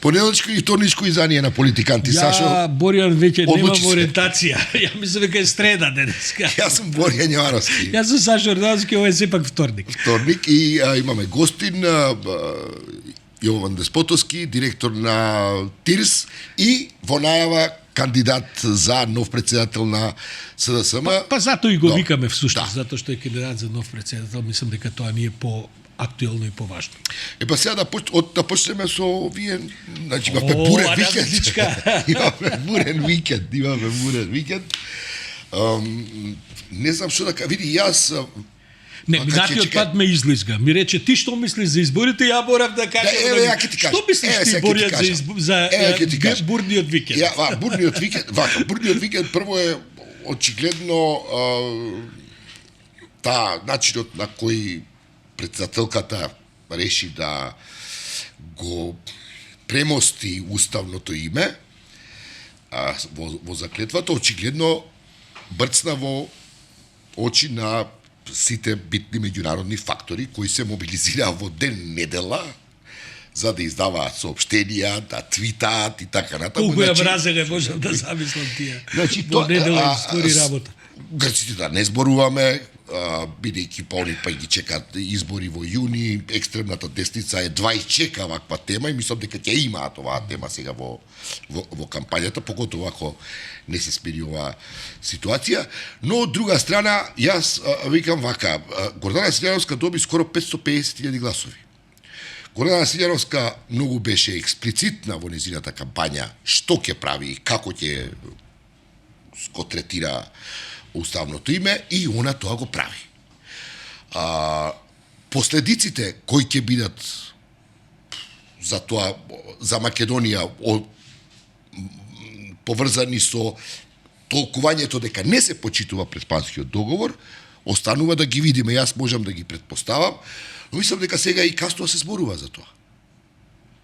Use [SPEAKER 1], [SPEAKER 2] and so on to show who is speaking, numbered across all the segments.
[SPEAKER 1] понеделничко и вторничко издание на Политиканти. Сашо,
[SPEAKER 2] Боријан веќе немам
[SPEAKER 1] одлучи се.
[SPEAKER 2] ориентација. Ја мислам дека е среда денеска.
[SPEAKER 1] Јас сум Боријан Јовановски.
[SPEAKER 2] Јас сум Сашо Ордановски, ова е сепак вторник.
[SPEAKER 1] Вторник и имаме гостин Јован Деспотовски, директор на ТИРС и во најава кандидат за нов председател на СДСМ.
[SPEAKER 2] Па затоа и го
[SPEAKER 1] Да.
[SPEAKER 2] викаме всушност,
[SPEAKER 1] Да.
[SPEAKER 2] затоа што е кандидат за нов председател, мислам дека тоа ни е по-актуелно и поважно.
[SPEAKER 1] Па сега да почнеме со овие, значи имаме бурен викенд.
[SPEAKER 2] различка.
[SPEAKER 1] Имаме бурен викенд. Не знам што да кажа, види јас
[SPEAKER 2] Не, минатиот пат ме излизга. Ми рече, ти што мислиш за изборите, ја морав да кажам.
[SPEAKER 1] еве, ја ќе ти кажам.
[SPEAKER 2] Што мислиш
[SPEAKER 1] Еве,
[SPEAKER 2] ти,
[SPEAKER 1] сега ќе ти
[SPEAKER 2] Боријан,
[SPEAKER 1] кажам.
[SPEAKER 2] за
[SPEAKER 1] Еве, ќе ти кажам.
[SPEAKER 2] бурниот викенд?
[SPEAKER 1] Бурниот викенд прво е очигледно начинот на кој председателката реши да го премости уставното име во заклетвата, очигледно брцна во очи на сите битни меѓународни фактори кои се мобилизираа во ден недела за да издаваат соопштенија, да твитаат и така натаму.
[SPEAKER 2] Колку ја мразеле, можам да замислам тие.
[SPEAKER 1] Значи,
[SPEAKER 2] Во недела стори работа.
[SPEAKER 1] Грците да не зборуваме, бидејќи па ги чекаат избори во јуни, екстремната десница едва и чека ваква тема и мислам дека ќе имаат оваа тема сега во кампањата, поготово ако не се смири оваа ситуација. Но од друга страна, јас викам вака, Гордана Силјановска доби скоро 550.000 гласови. Гордана Силјановска многу беше експлицитна во незината кампања што ќе прави и како ќе го третира уставното име и она тоа го прави. Последиците кои ќе бидат за тоа, за Македонија поврзани со толкувањето дека не се почитува Преспанскиот договор, останува да ги видиме, јас можам да ги претпоставам, но мислам дека сега и касно се зборува за тоа.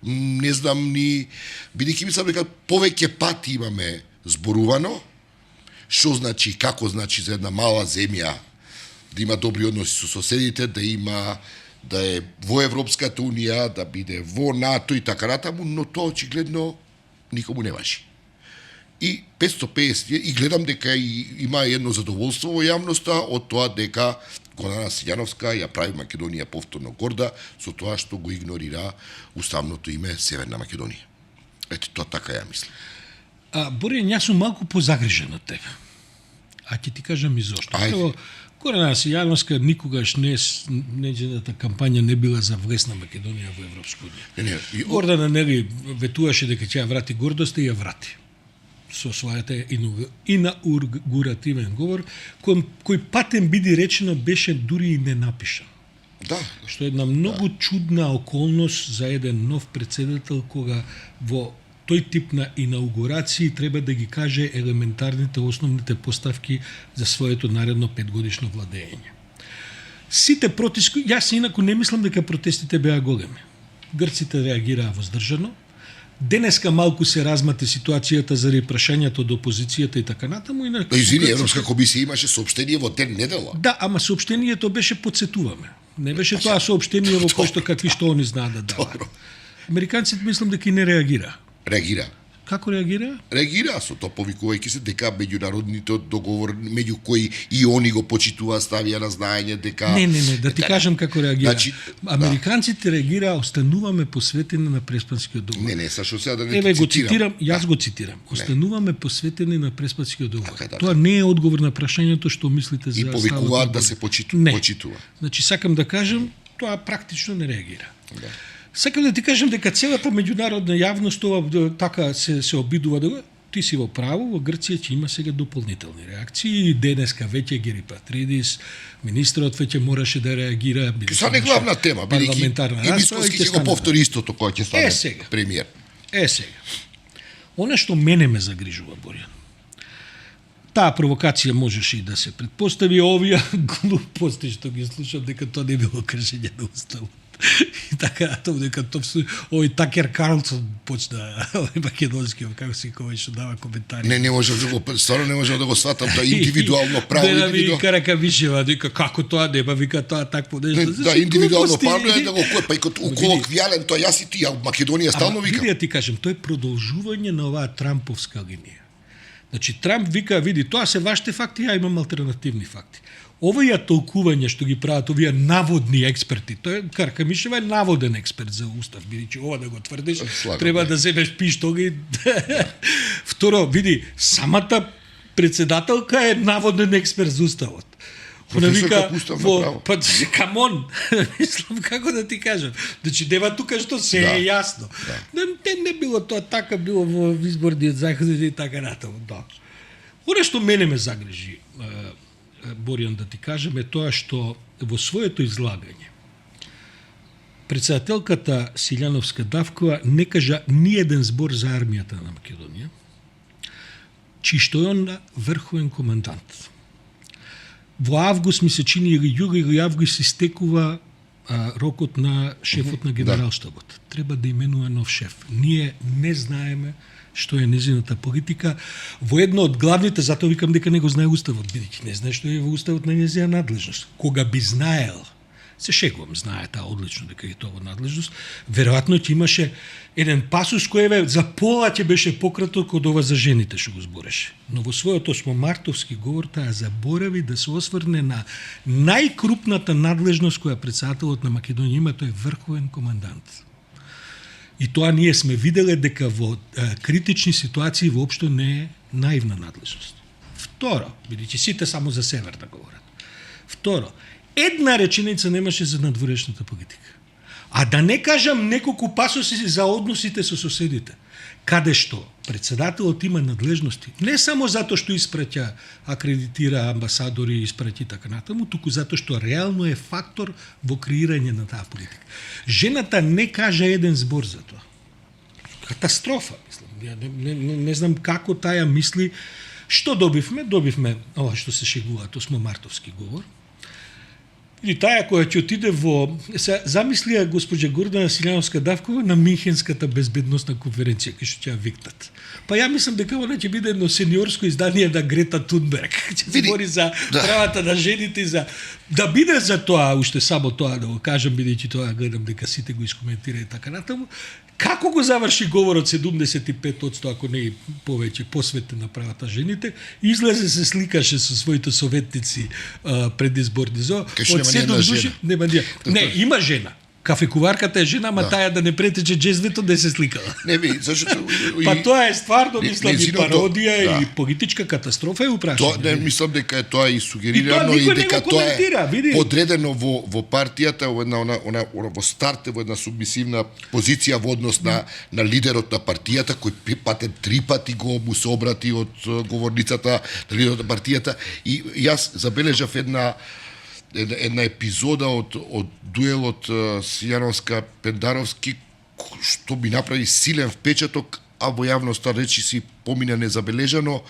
[SPEAKER 1] Не знам ни, бидејќи мислам дека повеќе пати имаме зборувано, што значи, како значи за една мала земја да има добри односи со соседите, да е во Европската унија, да биде во НАТО и така натаму, но тоа очигледно никому не важи. И 550, и гледам дека има едно задоволство во јавноста од тоа дека Гордана Силјановска ја прави Македонија повторно горда со тоа што го игнорира уставното име Северна Македонија. Ето тоа така ја мислам.
[SPEAKER 2] Боријан, јас сум малку позагрижен од тебе. А ќе ти кажам и зошто. Прво, Гордана Силјановска никогаш нејзината кампања не била за влез на Македонија во Европска унија. Гордана нели ветуваше дека ќе ја врати гордоста и ја врати со својата инаугуративен говор, кој патен биди речено беше дури и не напишан.
[SPEAKER 1] Да.
[SPEAKER 2] Што е една многу чудна околност за еден нов председател кога во тој тип на инаугурации треба да ги каже елементарните основните поставки за своето наредно 5-годишно владење. Сите протести, јас инаку не мислам дека протестите беа големи. Грците реагираа воздржано. Денеска малку се размате ситуацијата заради прашањето од опозицијата и така натаму.
[SPEAKER 1] Извини, Европска комисија имаше соопштение во ден недела.
[SPEAKER 2] Да, ама соопштението беше подсетуваме. Не беше тоа соопштение во кој што какви што они знаат да даваат. Американците мислам дека и не реагира.
[SPEAKER 1] Реагира.
[SPEAKER 2] Како реагира?
[SPEAKER 1] Реагира со тоа повикувајќи се дека меѓународните договор меѓу кои и они го почитуваа, ставија на знаење дека
[SPEAKER 2] Не, да ти кажам како реагира.
[SPEAKER 1] Значи,
[SPEAKER 2] Американците реагира, остануваме посветени на Преспанскиот договор.
[SPEAKER 1] Не, Сашо, сега да не
[SPEAKER 2] Еве
[SPEAKER 1] ти
[SPEAKER 2] го цитирам, јас го цитирам. Остануваме посветени на Преспанскиот договор.
[SPEAKER 1] Така,
[SPEAKER 2] Тоа не е одговор на прашањето што мислите за
[SPEAKER 1] и повикуваат да се почитува.
[SPEAKER 2] Значи сакам да кажам, тоа практично не реагира. Да. Сакам да ти кажам дека целата меѓународна јавност ова така се обидува да ти си во право, во Грција ќе има сега дополнителни реакции. Денеска веќе Гери Патридис, министрот веќе мораше да реагира.
[SPEAKER 1] Са не главна тема, бидејќи и Мицкоски ќе го повтори истото кога ќе стане премиер.
[SPEAKER 2] Сега. Она што мене ме загрижува, Боријан. Таа провокација можеше и да се предпостави, овие глупости што ги слушам дека тоа не било кршење на уставот. И така натаму, дека овој Такер Карлсон почна овој македонски, како се викува, што дава коментари.
[SPEAKER 1] Не можам да го, стварно не можам да го сватам, тоа индивидуално право.
[SPEAKER 2] Да ми Каракавишева, дека како тоа нема, вика тоа такво нешто.
[SPEAKER 1] Да, индивидуално право е да го кој, па и како колоквијален, тоа јас и ти, а Македонија стално вика.
[SPEAKER 2] Види, ти кажам, тоа е продолжување на оваа Трамповска линија. Значи Трамп вика, види, тоа се вашите факти, ја имам алтернативни факти. Овие толкување што ги прават овие наводни експерти, тој Каракамишева е наводен експерт за устав, бидејќи ова да го тврдиш, треба да земеш пиштол и Второ, види, самата председателка е наводен експерт за уставот. Она вика, па камон, мислам како да ти кажам. Значи нема тука што се е јасно. Не било тоа така, било во изборниот закон и така натаму. Да. Оно што мене ме загрижи, Боријан, да ти кажем, е тоа што во своето излагање председателката Силјановска Давкова не кажа ни еден збор за армијата на Македонија, чи што е он врховен командант. Во август ми се чини или јули или август истекува рокот на шефот на генералштабот. Треба да именува нов шеф. Ние не знаеме што е незината политика. Во едно од главните, затоа викам дека не го знае уставот, бидејќи не знае што е во уставот на нејзина надлежност. Кога би знаел, се шегувам, знае таа одлично дека е тоа во надлежност, веројатно ќе имаше еден пасус кој за пола ќе беше пократок од ова за жените што го збореше. Но во својот осмомартовски говор таа заборави да се осврне на најкрупната надлежност која председателот на Македонија има, тој е врховен командант. И тоа ние сме виделе дека во критични ситуации воопшто не е наивна надлежност. Второ, бидејќи сите само за северна говорат. Второ, една реченица немаше за надворешната политика. А да не кажам неколку пасоси за односите со соседите, каде што председателот има надлежности, не само затоа што испраќа, акредитира амбасадори, испраќа така натаму, туку затоа што реално е фактор во креирање на таа политика. Жената не кажа еден збор за тоа. Катастрофа, мислам. Ја не знам како таја мисли. Што добивме? Добивме ова што се шегуваат, осмомартовски говор. И таа која ќе отиде во... Замислија госпоđа Гордана Силјановска Давкова на Минхенската безбедносна конференција, кај што ќе ја викнат. Па ја мислам дека она ќе биде едно сениорско издание на Грета Тунберг. Ќе збори за правата на жените, за да биде за тоа, уште само тоа да го кажам, бидејќи тоа гледам дека сите го искоментира и така натаму. Како го заврши говорот 75%, ако не и повеќе, посветен на правата жените, излезе се сликаше со своите советници предизборни зо. Од 7 души нема ние. Не, има жена. Кафекуварката е жена, ма таја да не претече джезвето да се сликала.
[SPEAKER 1] Не би, зашто
[SPEAKER 2] па тоа е стварно, мислам, и пародија и политичка катастрофа е упрашање.
[SPEAKER 1] Тоа не мислам дека е тоа и сугерирано и дека тоа е подредено во партијата во старт во една субмисивна позиција во однос на лидерот на партијата кој патен 3 пати му се обрати од говорницата на лидерот на партијата и јас забележав една епизода од дуелот Силјановска-Пендаровски што ми направи силен впечаток, а во јавноста речи си помина незабележано,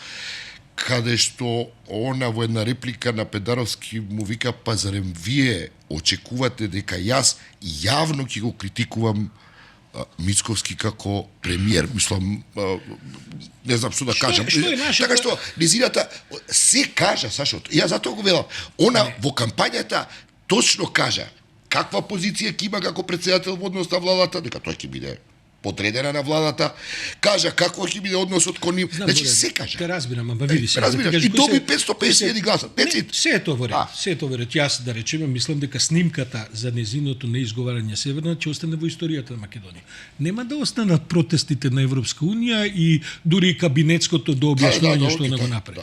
[SPEAKER 1] каде што она во една реплика на Пендаровски му вика, па зарем вие очекувате дека јас јавно ќе го критикувам Мицковски како премиер, мислам, не знам што да кажам. Така што незината се кажа, Сашо, ја затоа го велам, она во кампањата точно кажа каква позиција ќе има како председател во однос на владата, дека тој ќе биде подредена на владата, кажа какво ќе биде односот кон нив, значи се кажа.
[SPEAKER 2] Те разбирам, ама види се.
[SPEAKER 1] Разбираш, и доби 550 гласа.
[SPEAKER 2] Се е тоа во ред. Се е тоа во ред. Јас да речеме, мислам дека снимката за незиното неизговарање северна ќе остане во историјата на Македонија. Нема да останат протестите на Европска унија и дури кабинетското до објаснување што не го направи.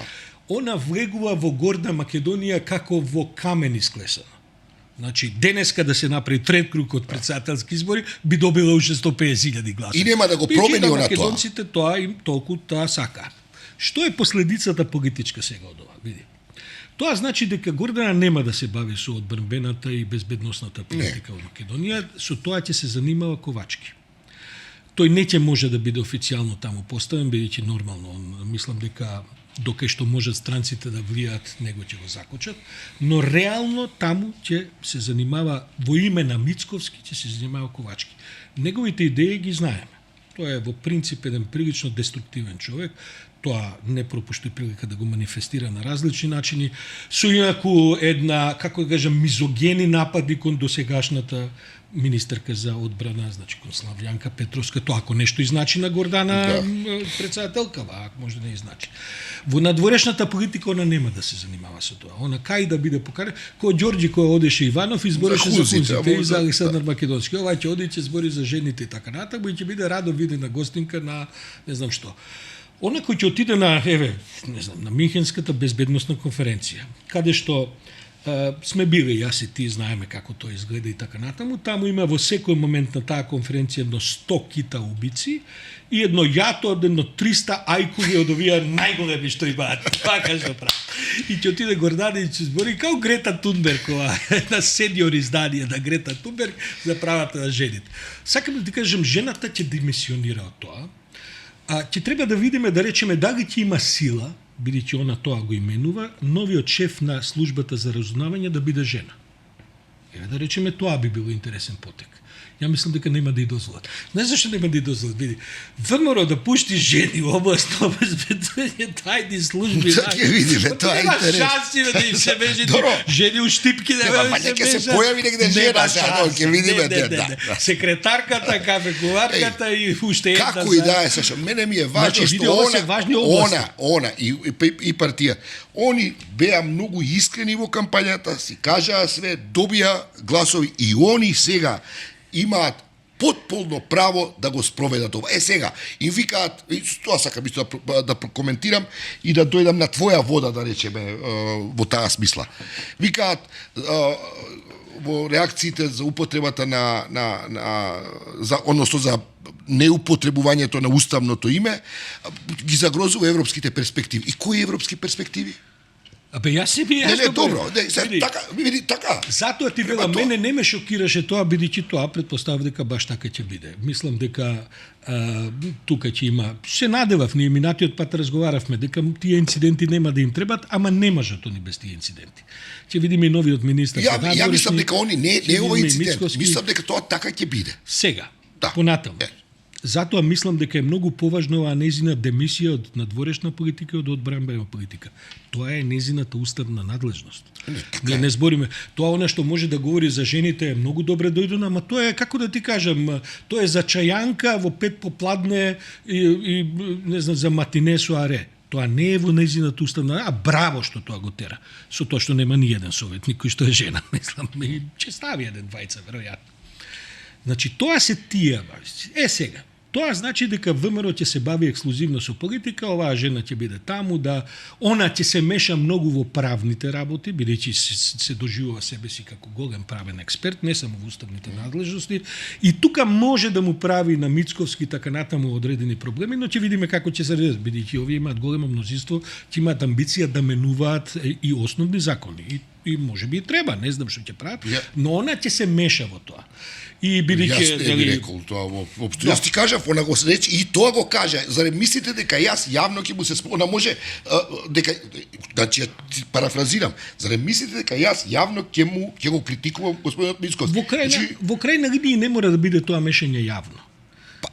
[SPEAKER 2] Она влегува во горда Македонија како во камен исклесано. Значи, денеска да се направи трет круг од председателски избори, би добила уште 150.000 гласа.
[SPEAKER 1] И нема да го промени она тоа.
[SPEAKER 2] Македонците тоа им толку таа сака. Што е последицата политичка сега од ова? Види. Тоа значи дека Гордана нема да се бави со одбранбената и безбедносната политика во Македонија, со тоа ќе се занимава Ковачки. тој не ќе може да биде официјално таму поставен, бидејќи нормално, мислам дека докај што можат странците да влијаат, него ќе го закочат, но реално таму ќе се занимава во име на Мицковски, ќе се занимава Ковачки. Неговите идеи ги знаеме. Тој е во принцип еден прилично деструктивен човек, тоа не пропушти прилика да го манифестира на различни начини, со инаку една, како да кажам, мизогени напади кон досегашната министерка за одбрана, значи кон Славјанка Петровска, тоа ако нешто изначи на Гордана председателкава, ако може да не изначи. Во надворешната политика она нема да се занимава со тоа. Она кај да биде покарен, кој Ѓорѓи кој одеше Иванов избореше за хунзите и за Александар Македонски. Ова ќе оди ќе збори за жените и така натаму и ќе биде радо видена гостинка на не знам што. Она кој ќе отиде на не знам, на Минхенската безбедносна конференција, каде што сме били, јас и ти знаеме како тоа изгледа и така натаму. Таму има во секој момент на таа конференција едно 100 кита убици и едно јато од едно 300 ајкуви од овие најголеми што имаат. Така што прави. И ќе отиде Гордана и ќе збори као Грета Тунберг, на сениор издание на Грета Тунберг за правата на жените. Сакам да ти кажам, жената ќе димисионира од тоа. Ќе треба да видиме, да речеме, дали ќе има сила, бидејќи она тоа го именува, новиот шеф на службата за разузнавање да биде жена. Еве да речеме, тоа би било интересен потек. Ја мислам дека нема да и дозволат. Не зашто нема да и дозволат, види. ВМРО да пушти жени во областно обезбедување тајни служби.
[SPEAKER 1] Ќе видиме, тоа е интерес.
[SPEAKER 2] Нема шанси да им се межи жени у штипки да
[SPEAKER 1] ма нека се појави негде жена, ќе видиме
[SPEAKER 2] да. Секретарката, кафекуварката и уште една.
[SPEAKER 1] Како и да е, Сашо, мене ми е важно што она и партија, они беа многу искрени во кампањата, си кажаа све, добија гласови и они сега имаат потполно право да го спроведат ова. Сега, им викаат, тоа сакам исто да прокоментирам и да дојдам на твоја вода, да речеме, во таа смисла. Викаат, во реакциите за употребата односно за неупотребувањето на уставното име, ги загрозува европските перспективи. И кои европски перспективи?
[SPEAKER 2] Абе, јас си би
[SPEAKER 1] Не, добро, така.
[SPEAKER 2] Затоа ти велам, мене не ме шокираше тоа, бидејќи тоа претпоставав дека баш така ќе биде. Мислам дека тука ќе има, се надевав, ние минатиот пат разговаравме дека тие инциденти нема да им требат, ама не можат они без тие инциденти. Ќе видиме и новиот министар.
[SPEAKER 1] Ја мислам дека они не е ова инцидент. Мислам дека тоа така ќе биде.
[SPEAKER 2] Сега, понатаму. Затоа мислам дека е многу поважно оваа незина демисија од надворешна политика и од одбранбена политика. Тоа е незината уставна надлежност. Ние не збориме. Тоа она што може да говори за жените е многу добре дојдено, ама тоа е, како да ти кажам, тоа е за чајанка во 5 попладне и не знам, за матине со аре. Тоа не е во незината уставна, браво што тоа го тера. Со тоа што нема ни еден советник кој што е жена, мислам, и ќе стави еден двајца веројатно. Значи тоа се тие. Сега. Тоа значи дека ВМРО ќе се бави ексклузивно со политика, оваа жена ќе биде таму, да она ќе се меша многу во правните работи, бидејќи се доживува себе си како голем правен експерт, не само во уставните надлежности, и тука може да му прави на Мицковски така натаму одредени проблеми, но ќе видиме како ќе се редат, бидејќи овие имаат големо мнозинство, ќе имаат амбиција да менуваат и основни закони. И може би треба, не знам што ќе прават, но она ќе се меша во тоа. И бидејќи
[SPEAKER 1] јас не би рекол тоа воопшто. Јас ти кажав, она го рече и тоа го кажа. Зарем мислите дека јас јавно ќе му се она може дека значи парафразирам. Зарем мислите дека јас јавно ќе го критикувам господинот Мицковски?
[SPEAKER 2] Во крајна линија не мора да биде тоа мешање јавно.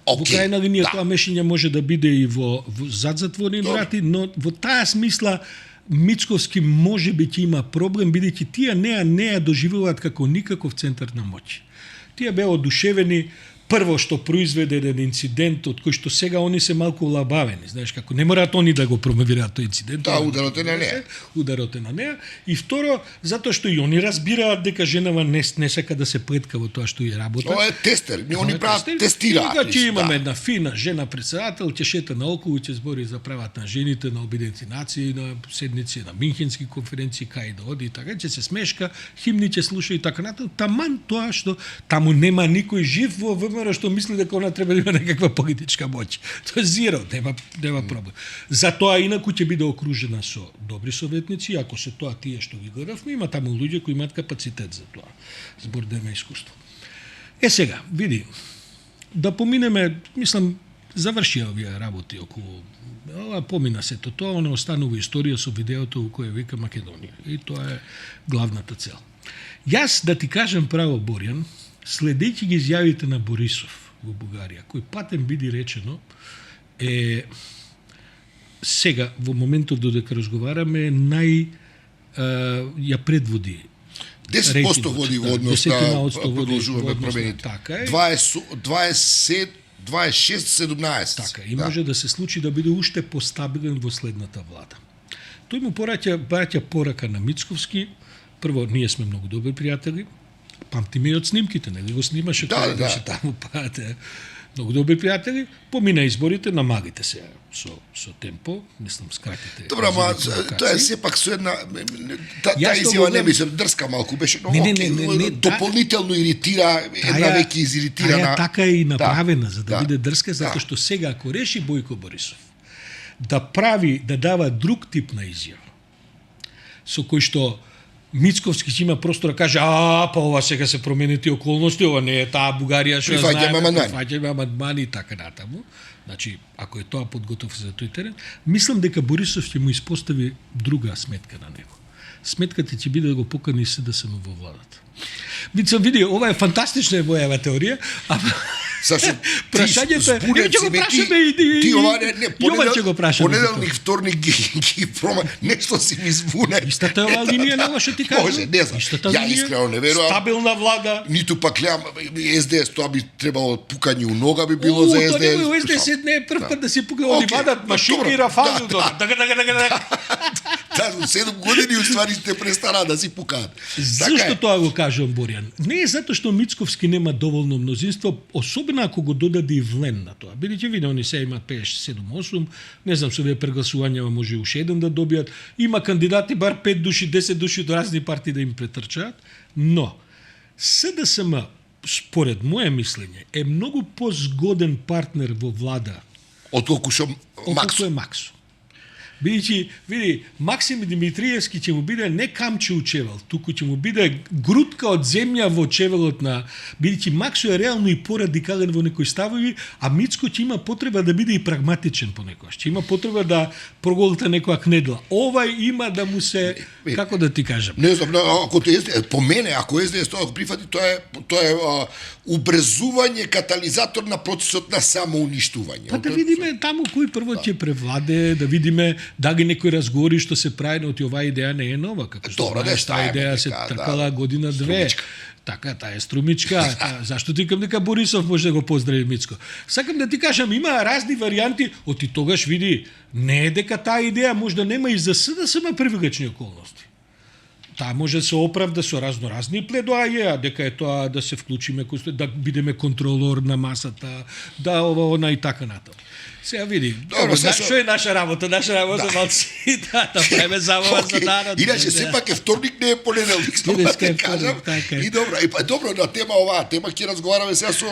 [SPEAKER 2] Во крајна линија тоа мешање може да биде и во зад затворени врати, но во таа смисла Мицковски може би ќе има проблем, бидејќи тие не ја доживуваат како никаков центар на моќ. Тие беа одушевени прво што произведе еден инцидент од кој што сега они се малку лабавени, знаеш како не мораат они да го промовираат тој инцидент.
[SPEAKER 1] Да, ударот е на неа.
[SPEAKER 2] Ударот е на неа и второ затоа што и они разбираат дека женава не сака да се плетка во тоа што ја работа.
[SPEAKER 1] Тоа е тестер, они прават тестираат.
[SPEAKER 2] Кога ќе имаме една фина жена председател, ќе шета наоколу, ќе збори за правата на жените на Обединети нации, на седници, на Минхенски конференции, кај да оди и така, ќе се смешка, химни ќе слуша и така натаму. Таман тоа што таму нема никој жив во ВМРО што мисли дека она треба да има некаква политичка моќ. Тоа е зиро, нема проблем. Затоа инаку ќе биде окружена со добри советници, ако се тоа тие што ги гледавме, има таму луѓе кои имаат капацитет за тоа. Збор да има искуство. Сега, види, да поминеме, мислам, завршија овие работи околу ова, помина се тоа, не останува историја со видеото во кое вика Македонија. И тоа е главната цел. Јас, да ти кажам право, Борјан, следејќи ги изјавите на Борисов во Бугарија, кој патен биде речено, сега, во моментот додека разговараме, ја предводи
[SPEAKER 1] 10% води во однос на продолжуваме промените.
[SPEAKER 2] Така е.
[SPEAKER 1] 26-17.
[SPEAKER 2] Така, и може да се случи да биде уште постабилен во следната влада. Тој му праќа порака на Мицковски. Прво, ние сме многу добри пријатели. Памтиме и од снимките, нели го снимаше кога беше таму, многу добри пријатели. Помина изборите, намалите се со темпо, мислам скратите.
[SPEAKER 1] Добро, ама тоа е сепак со една таа изјава не мислам дрска малку беше, но дополнително иритира, една веќе изиритирана.
[SPEAKER 2] Таа така е и направена за да биде дрска, затоа што сега ако реши Бојко Борисов да дава друг тип на изјава, со кој што Мицковски ќе има простор да каже, па ова сега се променети околности, ова не е таа Бугарија што фаќаме амандмани и така натаму. Значи, ако е тоа подготов за тој терен, мислам дека Борисов ќе му испостави друга сметка на него. Сметката ќе биде да го покани СДСМ во владата. Види, ова е фантастична моја теорија, прашањето е, ќе го прашаме и ова ќе го прашаме.
[SPEAKER 1] Понеделник, вторник ги прома, нешто си ми збуне.
[SPEAKER 2] Истата ова линија на ова што ти кажа.
[SPEAKER 1] Може, не знам. Ја искрено не верувам.
[SPEAKER 2] Стабилна влада.
[SPEAKER 1] Ниту пак СДС, тоа би требало пукање у нога би било за СДС.
[SPEAKER 2] Тоа не СДС не е прв пат да си пука, они вадат машинки и рафали.
[SPEAKER 1] Таа 7 години уствари сте престана да си пукаат.
[SPEAKER 2] Зашто тоа го кажувам, Борјан? Не е затоа што Мицковски нема доволно мнозинство, особено ако го додаде и Влен на тоа. Бидејќи виде, они се имаат 57-8, не знам, со овие прегласувања може уште еден да добијат. Има кандидати бар 5 души, 10 души од разни партии да им претрчаат, но СДСМ, според моје мислење, е многу позгоден партнер во влада
[SPEAKER 1] отколку што
[SPEAKER 2] Максо. Бидејќи, види, Максим Димитриевски ќе му биде не камче у чевел, туку ќе му биде грудка од земја во чевелот на... Бидејќи Максо е реално и порадикален во некои ставови, а Мицко ќе има потреба да биде и прагматичен понекогаш. Ќе има потреба да проголта некоја кнедла. Овај има да му се... Како да ти кажам?
[SPEAKER 1] Не знам, ако по мене, ако СДС тоа го прифати, тоа е убрзување, катализатор на процесот на самоуништување.
[SPEAKER 2] Па да видиме таму кој прво ќе превладе, да видиме дали некои разговори што се прави, но оваа идеја не е нова, како што знаеш, таа идеја се тркала година-две. Така, таа е струмичка. Зашто ти викам дека Борисов може да го поздрави Мицко? Сакам да ти кажам, има разни варијанти, оти тогаш види, не е дека таа идеја може да нема и за СДСМ привлекачни околности. Таа може да се оправда со разноразни пледоаје, дека е тоа да се вклучиме, да бидеме контролор на масата, да она и така натаму. Сега види, што е наша работа? Наша работа малци, да правиме забава за народ.
[SPEAKER 1] Иначе сепак е вторник, не е понеделник, да кажам. И добро, на оваа тема ќе разговараме сега со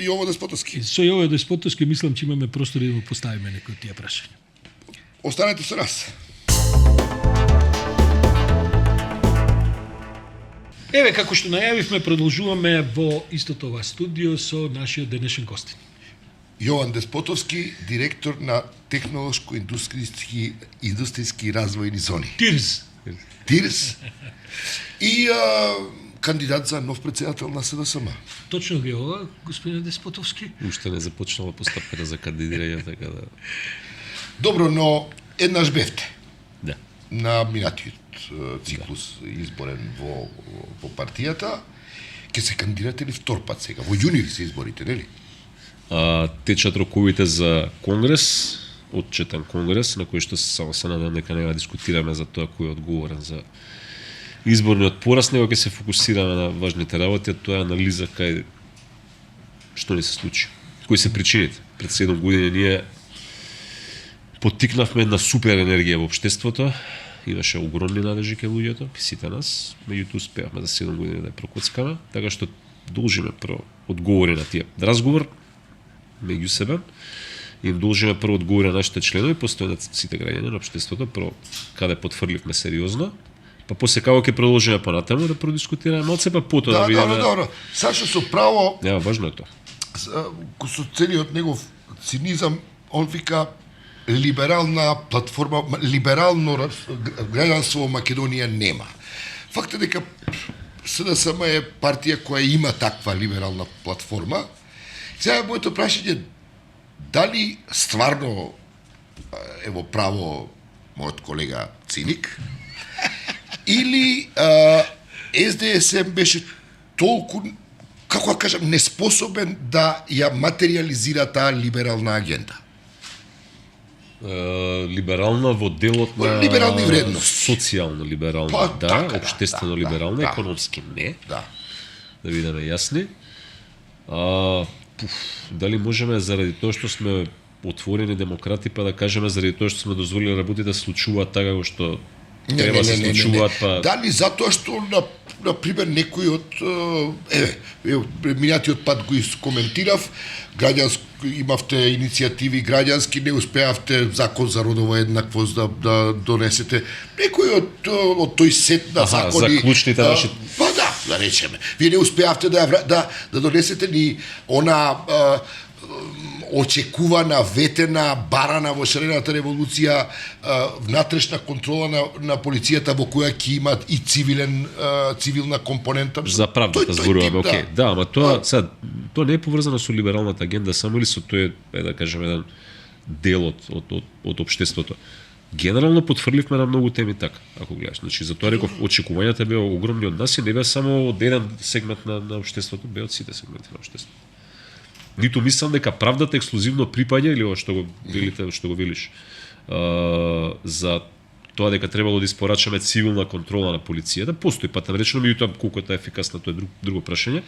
[SPEAKER 1] Јово Деспотовски.
[SPEAKER 2] Со Јово Деспотовски мислам че имаме простор да му поставиме некои тие прашања.
[SPEAKER 1] Останете со нас.
[SPEAKER 2] Еве, како што најавивме, продолжуваме во истото ова студио со нашиот денешен гостин.
[SPEAKER 1] Јован Деспотовски, директор на технолошко-индустријски развојни зони. ТИРЗ. И кандидат за нов председател на СДСМ.
[SPEAKER 2] Точно ги ова, господин Деспотовски?
[SPEAKER 3] Уште не започнала постапката за кандидирање, така да...
[SPEAKER 1] Добро, но еднаш бевте.
[SPEAKER 3] Да.
[SPEAKER 1] На минатиот циклус изборен во партијата. Ке се кандидирате ли втор пат сега? Во јуни се изборите, нели?
[SPEAKER 3] Течат роковите за конгрес, отчетен конгрес, на кој што само се надам дека не дискутираме за тоа кој е одговорен за изборниот пораз, него ќе се фокусираме на важните работи, тоа е анализа кај што ни се случи, кои се причините. Пред 7 години ние поттикнавме една супер енергија во општеството, имаше огромни надежи кај луѓето, сите нас, меѓутоа успеавме за 7 години да ја прокоцкаме, така што должиме прво одговори на тие разговор меѓу себе, им должиме прво одговори на нашите членови, постојат сите граѓани на општеството, прво каде потврливме сериозно, па после како ќе продолжиме понатаму да продискутираме малце, па потоа да видиме.
[SPEAKER 1] Добро. Сашо, со право.
[SPEAKER 3] Важно е тоа.
[SPEAKER 1] со целиот негов цинизам, он вика либерална платформа, либерално граѓанство во Македонија нема. Факт е дека СДСМ е партија која има таква либерална платформа. Сега моето прашање, дали стварно ево право мојот колега Циник, или СДСМ беше толку, како да кажам, неспособен да ја материализира таа либерална агенда?
[SPEAKER 3] Либерална во делот на
[SPEAKER 1] Либерални вредности.
[SPEAKER 3] Социјално либерална,
[SPEAKER 1] Па,
[SPEAKER 3] да,
[SPEAKER 1] така,
[SPEAKER 3] општествено
[SPEAKER 1] да,
[SPEAKER 3] либерална,
[SPEAKER 1] да.
[SPEAKER 3] економски не.
[SPEAKER 1] Да.
[SPEAKER 3] Да бидеме јасни. Дали можеме заради тоа што сме отворени демократи па да кажеме заради тоа што сме дозволили работите да случуваат така како што треба се случуваат па
[SPEAKER 1] Дали затоа што на пример некои од минатиот пат го искоментирав, имавте иницијативи граѓански, не успеавте закон за родова еднаквост да донесете. Некои од тој сет на закони.
[SPEAKER 3] за клучните наши.
[SPEAKER 1] Па да речеме. Вие не успеавте да донесете ни она очекувана, ветена, барана во шарената револуција, внатрешна контрола на полицијата во која ќе имат и цивилна компонента.
[SPEAKER 3] За правдата зборуваме, окей. Да, ама тоа сега тоа не е поврзано со либералната агенда само или со тој да кажеме еден дел од општеството. Генерално потврдивме на многу теми така, ако гледаш. Значи за тоа реков очекувањата беа огромни од нас и не беа само од еден сегмент на општеството, беа од сите сегменти на општеството. Ниту мислам дека правдата ексклузивно припаѓа или ова што го велите, што го велиш. За тоа дека требало да испорачаме цивилна контрола на полицијата, постои патем речено, меѓутоа колку е таа ефикасна, тоа е друго прашање.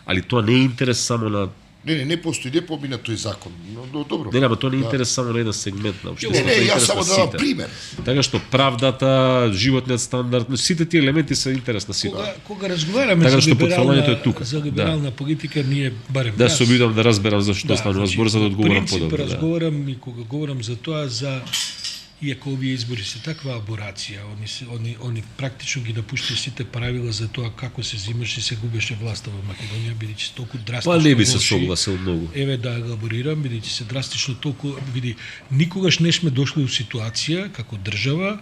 [SPEAKER 3] Али тоа не е интерес само на
[SPEAKER 1] Не постои, не помина тој закон. Но добро.
[SPEAKER 3] Не, ама тоа не е интерес само на еден сегмент на општеството.
[SPEAKER 1] Не, јас само давам пример.
[SPEAKER 3] Така што правдата, животниот стандард, сите тие елементи се интерес на сите.
[SPEAKER 2] Кога разговараме
[SPEAKER 3] Така
[SPEAKER 2] за
[SPEAKER 3] што потврдувањето е тука.
[SPEAKER 2] за либерална политика, ние барем
[SPEAKER 3] Да се обидам да разберам зашто станува збор за да одговорам подобро.
[SPEAKER 2] Принцип разговарам и кога говорам за тоа за иако овие избори се таква аборација, они практично ги напуштија сите правила за тоа како се взимаше и се губеше власта во Македонија, бидејќи толку драстично.
[SPEAKER 3] Па не би се
[SPEAKER 2] лоши.
[SPEAKER 3] согласил многу.
[SPEAKER 2] Еве да елаборирам, бидејќи се драстично толку, никогаш не сме дошли у ситуација како држава,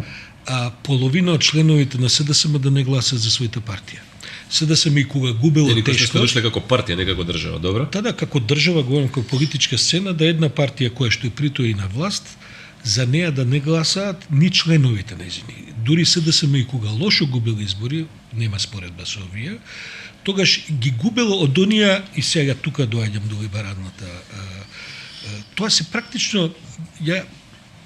[SPEAKER 2] половина од членовите на СДСМ да не гласат за својата партија. СДСМ и кога губело
[SPEAKER 3] Или кој
[SPEAKER 2] тешко.
[SPEAKER 3] што дошле како партија, не како држава, добро?
[SPEAKER 2] Тада како држава, говорам како политичка сцена, да една партија која што е притоа и на власт, за неа да не гласаат ни членовите нејзини. Дури СДСМ и кога лошо губело избори, нема споредба со овие, тогаш ги губело од онија, и сега тука доаѓам до либералната, тоа се практично,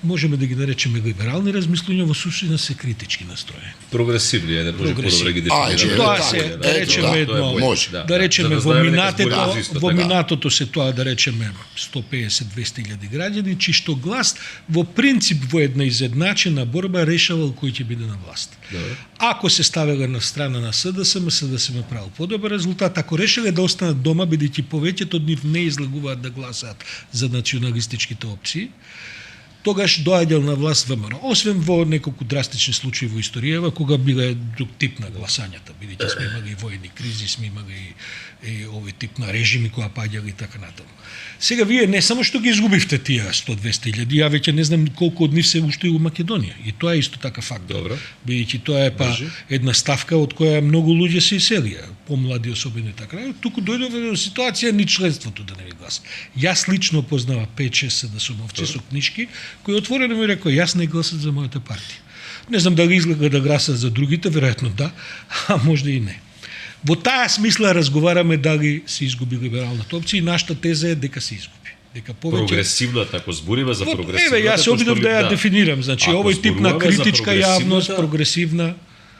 [SPEAKER 2] можеме да ги наречеме либерални размислувања, во суштина се критички настроени.
[SPEAKER 3] Прогресивни, еден може подобро ги дефинираме.
[SPEAKER 2] Тоа се, да речеме едно, да речеме во минатото се тоа, да речеме 150-200 илјади граѓани, чишто глас во принцип во една изедначена борба решавал кој ќе биде на власт. Ако се ставеле на страна на СДСМ правил подобар резултат. Ако решиле да останат дома, бидејќи повеќето од нив не излагуваат да гласаат за националистичките опции, тогаш доаѓал на власт ВМРО. Освен во неколку драстични случаи во историјава, кога биле друг тип на гласањата, бидејќи сме имали и војни кризи, сме имали и овој тип на режими која паѓали и така натаму. Сега вие не само што ги изгубивте тие 100-200 илјади, ја веќе не знам колку од нив се уште и у Македонија. И тоа е исто така факт. Бидејќи тоа е една ставка од која многу луѓе се иселија, помлади особено и така. Туку дојдовме до ситуација ни членството да не ви гласа. Јас лично познава 5-6 СДСМовци со книжки кои отворено ми рекоа јас не гласам за мојата партија. Не знам дали изгледа да гласат за другите, веројатно да, а можда и не. Во таа смисла разговараме дали се изгуби либералната опција и нашата теза е дека се изгуби. Дека повеќе
[SPEAKER 3] прогресивната, ако збориме за прогресивната.
[SPEAKER 2] Еве, јас се обидов да ја дефинирам, значи овој тип на критичка јавност, прогресивна.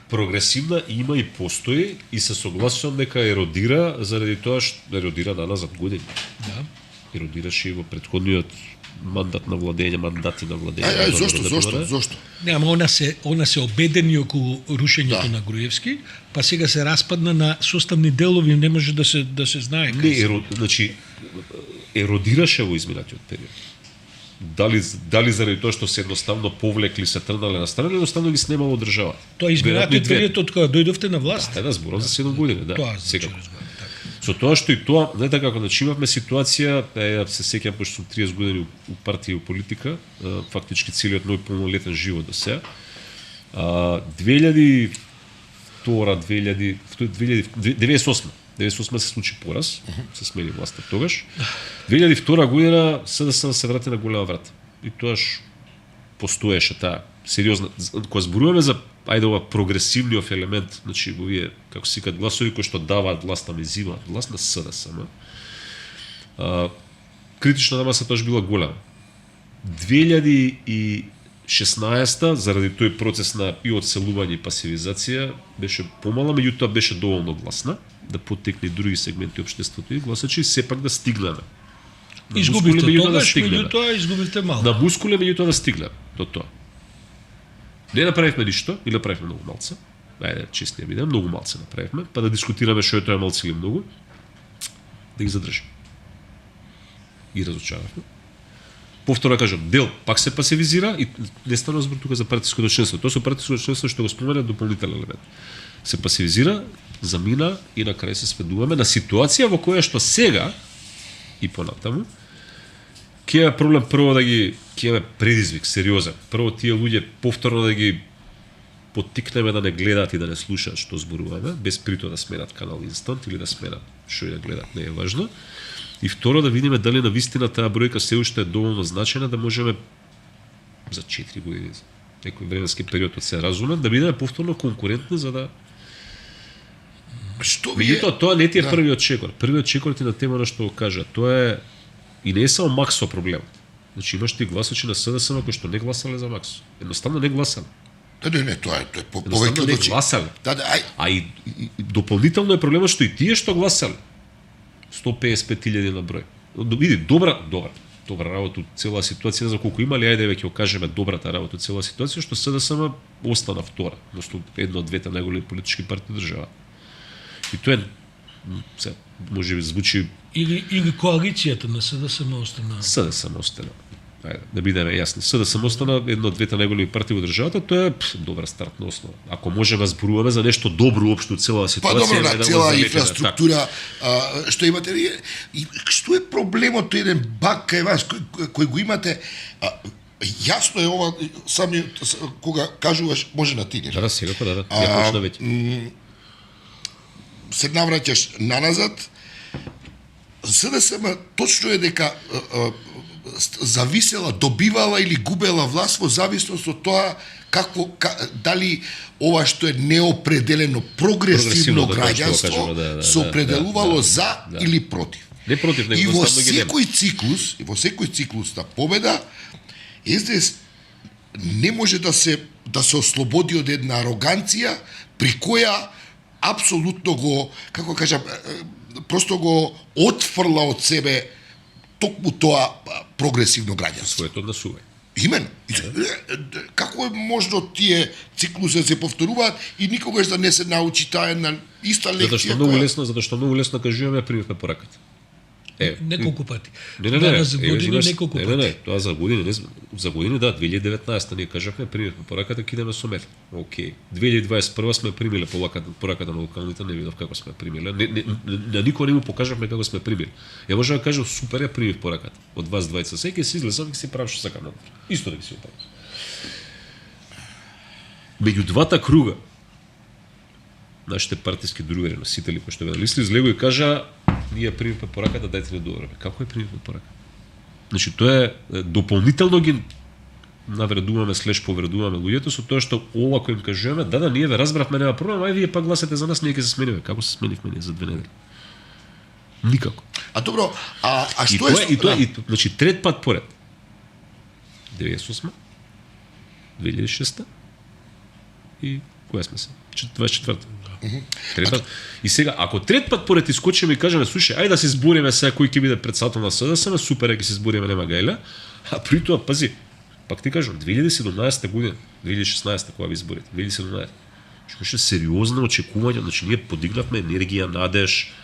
[SPEAKER 3] Прогресивна има и постои и се согласувам дека еродира заради тоа што еродира назад години.
[SPEAKER 2] Да.
[SPEAKER 3] Еродираше и во претходниот мандати на владење.
[SPEAKER 1] Зошто?
[SPEAKER 2] Не, ама она се обедени околу рушењето на Груевски, па сега се распадна на составни делови, не може да се знае.
[SPEAKER 3] Не, значи еродираше во изминатиот период. Дали заради тоа што се едноставно повлекли, се трнале на страна, едноставно ги снемало држава.
[SPEAKER 2] Тоа изминатиот период од кога дојдовте на власт.
[SPEAKER 3] Да, зборам за 7 години, да.
[SPEAKER 2] Тоа
[SPEAKER 3] секако. Со тоа што и тоа, не така како значи имавме ситуација, се сеќам пошто сум 30 години у партија и у политика, фактички целиот мој полнолетен живот до сега. 98 се случи пораз, се смени власта тогаш. 2002 година СДСМ се врати на голема врата. И тоаш постоеше таа сериозна, кога зборуваме за ова прогресивниот елемент, значи овие како се викаат гласови кои што даваат власт, ама изимаат власт на СДСМ. Критична маса тоа била голема. 2016 заради тој процес на и одселување и пасивизација беше помала, меѓутоа беше доволно гласна да поттекне и други сегменти општеството и гласачи сепак да стигнеме.
[SPEAKER 2] Изгубивте тогаш, меѓутоа изгубивте мало.
[SPEAKER 3] На мускуле меѓутоа да стигнеме до тоа. Не направивме ништо, или направивме многу малце. Ајде, честни бидеме, многу малце направивме, па да дискутираме што е тоа малце или многу, да ги задржиме. И разочаравме. Повторно кажам, дел пак се пасивизира и не стана збор тука за партиското членство. Тоа со партиското членство што го споменат дополнителен елемент. Се пасивизира, замина и на крај се сведуваме на ситуација во која што сега и понатаму ќе е проблем прво да ги ќе е предизвик сериозен. Прво тие луѓе повторно да ги поттикнеме да не гледаат и да не слушаат што зборуваме, без прито да сменат канал инстант или да сменат што и да гледаат, не е важно. И второ да видиме дали на вистина таа бројка се уште е доволно значајна да можеме за 4 години, некој временски период од се разумен, да бидеме повторно конкурентни за да
[SPEAKER 1] Што вие?
[SPEAKER 3] Тоа не ти е првиот чекор. Првиот чекор ти на тема на што го кажа. Тоа е и не е само Максо проблем. Значи имаш ти гласачи на СДСМ кои што не гласале за Максо. Едноставно не гласале.
[SPEAKER 1] Не, тоа е
[SPEAKER 3] Едноставно не гласале. А и дополнително е проблемот што и тие што гласале 155.000 на број. Види, добра работа, цела ситуација, не знам колку имали, ајде веќе ќе кажеме добрата работа, цела ситуација, што СДСМ остана втора, односно една од двете најголеми политички партии држава. И тоа е, може би звучи...
[SPEAKER 2] Или коалицијата на СДСМ остана...
[SPEAKER 3] СДСМ остана. Ајде, да бидеме јасни. СДСМ остана една од двете најголеми партии во државата, тоа е добра стартна основа. Ако можеме да зборуваме за нешто добро општо цела ситуација...
[SPEAKER 1] Па добро, на цела инфраструктура, што имате... И што е проблемот тој еден баг кај вас, кој го имате... Јасно е ова, сами кога кажуваш, може на ти, нешто.
[SPEAKER 3] Да, секако, да. Ја почна веќе.
[SPEAKER 1] Се навраќаш наназад, СДСМ точно е дека зависела, добивала или губела власт во зависност од тоа дали ова што е неопределено прогресивно граѓанство се определувало за или против.
[SPEAKER 3] Не против, него
[SPEAKER 1] и во
[SPEAKER 3] секој
[SPEAKER 1] циклус на победа СДС не може да се ослободи од една ароганција при која апсолутно го, како кажам, просто го отфрла од себе токму тоа прогресивно граѓанство.
[SPEAKER 3] Своето однесување.
[SPEAKER 1] Именно. Како е можно тие циклуси да се повторуваат и никогаш да не се научи таа една иста лекција?
[SPEAKER 3] Затоа што многу лесно кажуваме примивме пораката.
[SPEAKER 2] Неколку пати.
[SPEAKER 3] Не,
[SPEAKER 2] за години неколку пати.
[SPEAKER 3] Не, тоа за години, за години, да, 2019 ние кажавме, примивме пораката, кидаме со мер. Океј. 2021 сме примиле пораката на локалните, не видов како сме примиле. На никој не му покажавме како сме примиле. Ја можам да кажам, супер ја примив пораката. Од вас двајца, секој си излезам и си правам што сакам надвор. Исто да ги си оправам. Меѓу двата круга, нашите партиски другари, носители, кои што ве лисли, излего и кажа, ние примивме пораката, дајте ни добро. Како е примивме пораката? Значи, тоа е дополнително ги навредуваме, повредуваме луѓето со тоа што олако им кажуваме, да, ние ве разбравме, нема проблем, ај вие пак гласате за нас, ние ќе се смениме. Како се сменивме ние за 2 недели? Никако.
[SPEAKER 1] А добро, а што
[SPEAKER 3] е? Значи, трет пат поред. 98 2006 и која сме се? 24 И сега, ако трет пат поред искочиме и кажеме, слушај, ајде да се избориме сега кој ќе биде председател на СДСМ, супер, ќе се избориме, нема гајле, а при тоа, пази, пак ти кажам, 2017 година, 2016 кога ви изборите, 2017, имаше сериозно очекување, значи ние подигнавме енергија, надеж,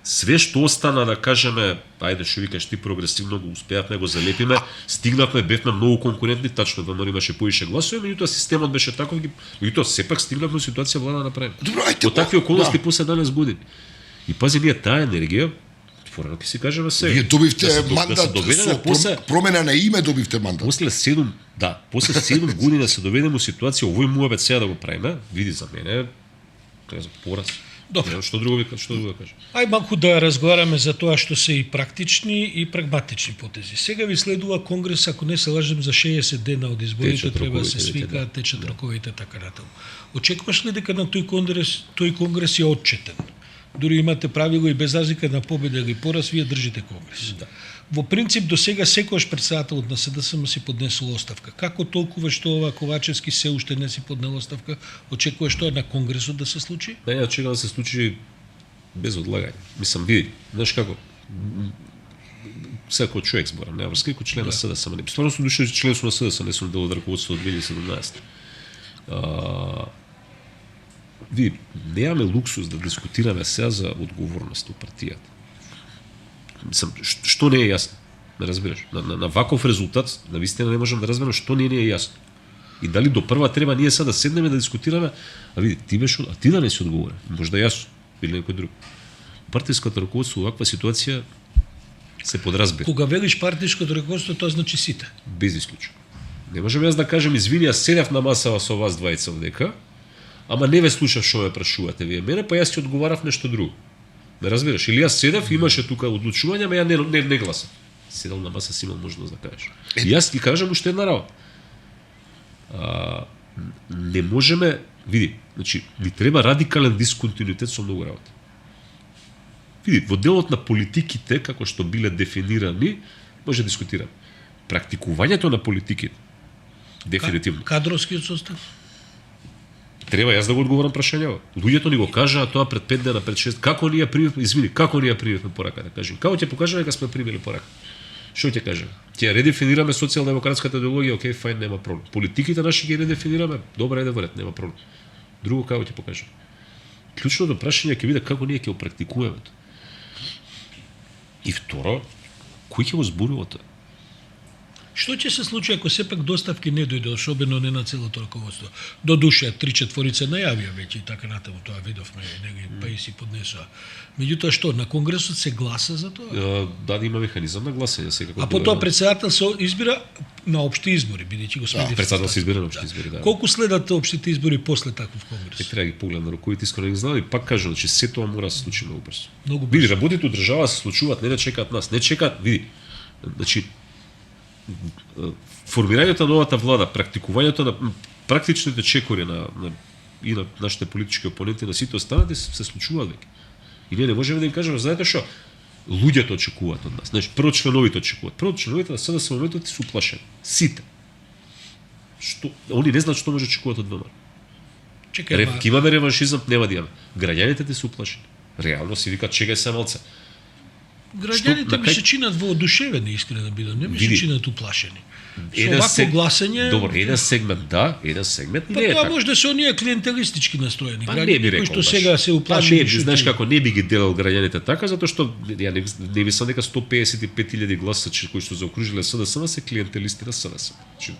[SPEAKER 3] све што остана, да кажеме, ајде што викаш ти прогресивно го успеавме, го залепиме, стигнавме, бевме многу конкурентни, тачно ВМРО имаше поише гласови, меѓутоа системот беше таков, меѓутоа сепак стигнавме во ситуација влада да направиме.
[SPEAKER 1] Добро, ајде.
[SPEAKER 3] Во такви околности по 17 години. И пази, ние таа енергија, отворено ќе си кажеме сега.
[SPEAKER 1] Вие добивте
[SPEAKER 3] да се
[SPEAKER 1] мандат
[SPEAKER 3] доведеме
[SPEAKER 1] со
[SPEAKER 3] после
[SPEAKER 1] промена на име добивте мандат.
[SPEAKER 3] после 7 години да се доведеме у ситуација овој муабет сега да го правиме, види за мене кажа пораз.
[SPEAKER 2] Добро.
[SPEAKER 3] Немам што друго да кажам.
[SPEAKER 2] Ај малку да разговараме за тоа што се и практични и прагматични потези. Сега ви следува конгрес, ако не се лажем, за 60 дена од изборите
[SPEAKER 3] Течат
[SPEAKER 2] треба да се
[SPEAKER 3] роковите,
[SPEAKER 2] свика,
[SPEAKER 3] да.
[SPEAKER 2] течат роковите така натаму. Очекуваш ли дека на тој конгрес е отчетен? Дури имате правило и без разлика на победа или пораз, вие држите конгрес.
[SPEAKER 3] Да.
[SPEAKER 2] Во принцип до сега секојаш председателот на СДСМ си поднесол оставка. Како толкуваш што ова Ковачевски се уште не си поднел оставка? Очекуваш тоа на конгресот да се случи?
[SPEAKER 3] Да, ја очекувам да се случи без одлагање. Мислам, види, знаеш како, сега кој човек зборам, нема врска, кој член на СДСМ. Стварно сум дошол член сум на СДСМ, не сум дел од раководството од 2017. Види, немаме луксус да дискутираме сега за одговорност у партијата. Мислам, што не е јасно? Не разбираш. На ваков резултат, на вистина не можам да разберам што не е јасно. И дали до прва треба ние сега да седнеме да дискутираме, а види, ти да не си одговорен, можда јас или некој друг. Партиското раководство во ваква ситуација се подразбира.
[SPEAKER 2] Кога велиш партиското раководство, тоа значи сите.
[SPEAKER 3] Без исклучок. Не можам јас да кажем, извини, јас седев на масава со вас двајца овдека, ама не ве слушав што ме прашувате вие мене, па јас ти одговарав нешто друго. Не разбираш? Или јас седев, имаше тука одлучување, ама ја не гласам. Седел на маса си имал можност да кажеш. И јас ти кажам уште една работа. Не можеме, види, значи, ни треба радикален дисконтинуитет со многу работа. Види, во делот на политиките, како што биле дефинирани, може да дискутираме. Практикувањето на политиките, дефинитивно.
[SPEAKER 2] Кадровскиот состав?
[SPEAKER 3] Треба јас да го одговорам прашањето. Луѓето ни го кажаа тоа пред 5 дена, пред 6. Како ние примивме, извини, како ние примивме порака, да кажем. Како ќе покажеме дека сме примили порака? Што ќе кажеме? Ќе редефинираме социјалдемократската идеологија, окей, фајн, нема проблем. Политиките наши ги редефинираме, добро е да вред, нема проблем. Друго како ќе покажеме? Клучното прашање ќе биде како ние ќе го практикуваме тоа. И второ, кој ќе го зборува тоа?
[SPEAKER 2] Што ќе се случи ако сепак доставки не дојде, особено не на целото раководство? До душа 3/4 најавија веќе и така натаму, тоа видовме, па и си поднесоа. Меѓутоа што, на конгресот се гласа за тоа?
[SPEAKER 3] Да, има механизам на гласање секако.
[SPEAKER 2] А потоа председател се избира на општи избори, бидејќи го следи.
[SPEAKER 3] Председател се избира на општи избори, да.
[SPEAKER 2] Колку следат општите избори после таков конгрес?
[SPEAKER 3] Треба да ги погледам на роковите, искрено не знам и пак кажам, значи се тоа мора да се случи многу брзо.
[SPEAKER 2] Многу брзо.
[SPEAKER 3] Види, работите од држава се случуваат, не да чекаат нас, не чекаат, види. Значи формирањето на новата влада, практикувањето на практичните чекори и на нашите политички опоненти на сите останати се случуваат веќе. И ние не можеме да им кажеме, знаете што? Луѓето очекуваат од нас. Значи, прво членовите очекуваат. Прво членовите на СДСМ моментот се уплашени. Сите. Што они не знаат што може да очекуваат од ВМРО.
[SPEAKER 2] Чекај,
[SPEAKER 3] Ќе имаме реваншизам, нема да имаме. Граѓаните ти се уплашени. Реално си викаат чекај се малце.
[SPEAKER 2] граѓаните ми се чинат воодушевени, искрено да бидам, не ми се чинат уплашени. Со вакво гласање...
[SPEAKER 3] Добро, еден сегмент да, еден сегмент не е
[SPEAKER 2] Тоа
[SPEAKER 3] така.
[SPEAKER 2] може да се оние клиентелистички настроени
[SPEAKER 3] Па не би
[SPEAKER 2] граѓани, кои
[SPEAKER 3] рекол
[SPEAKER 2] што
[SPEAKER 3] баш.
[SPEAKER 2] сега се уплашени.
[SPEAKER 3] Па не, знаеш како, не би ги делал граѓаните така, затоа што ја не мислам дека 155.000 гласачи кои што заокружиле СДСМ се клиентелисти на СДСМ. Значи,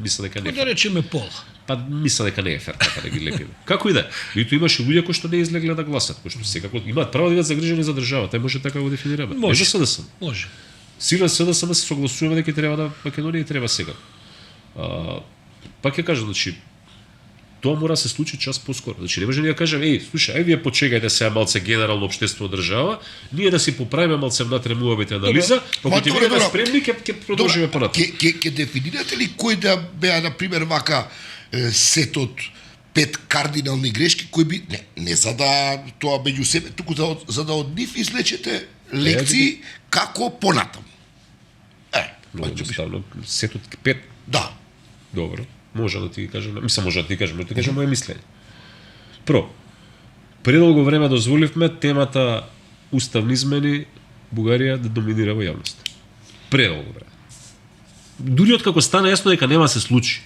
[SPEAKER 3] мислам дека не е.
[SPEAKER 2] Да речеме пола.
[SPEAKER 3] Па мислам дека не е фер така да ги лепиме. Како и да е. Меѓутоа имаше луѓе кои што не излегле да гласат, кои што секако имаат право да бидат загрижени за држава, тај може така го дефинираме.
[SPEAKER 2] Може.
[SPEAKER 3] Не за СДСМ.
[SPEAKER 2] Може.
[SPEAKER 3] Силен СДСМ се согласуваме дека треба да Македонија треба сега. Пак ќе кажам, значи тоа мора да се случи час поскоро. Значи не може да кажем, слушај, вие почекајте сега малце генерално општествено држава, ние да си поправиме малце внатре муабите анализа, па ќе бидеме спремни ќе продолжиме понатаму.
[SPEAKER 1] Ќе дефинирате ли кои да беа на пример вака сетот 5 кардинални грешки кои би не за да тоа меѓу себе, туку за да од нив извлечете лекции како понатаму.
[SPEAKER 3] Много едноставно, сетот 5.
[SPEAKER 1] Да.
[SPEAKER 3] Добро. Може да ти ги кажам, мислам може да ти кажам, но ти кажам моје мислење. Прво, предолго време дозволивме темата уставни измени Бугарија да доминира во јавност. Предолго време. Дури откако стана јасно дека нема се случи.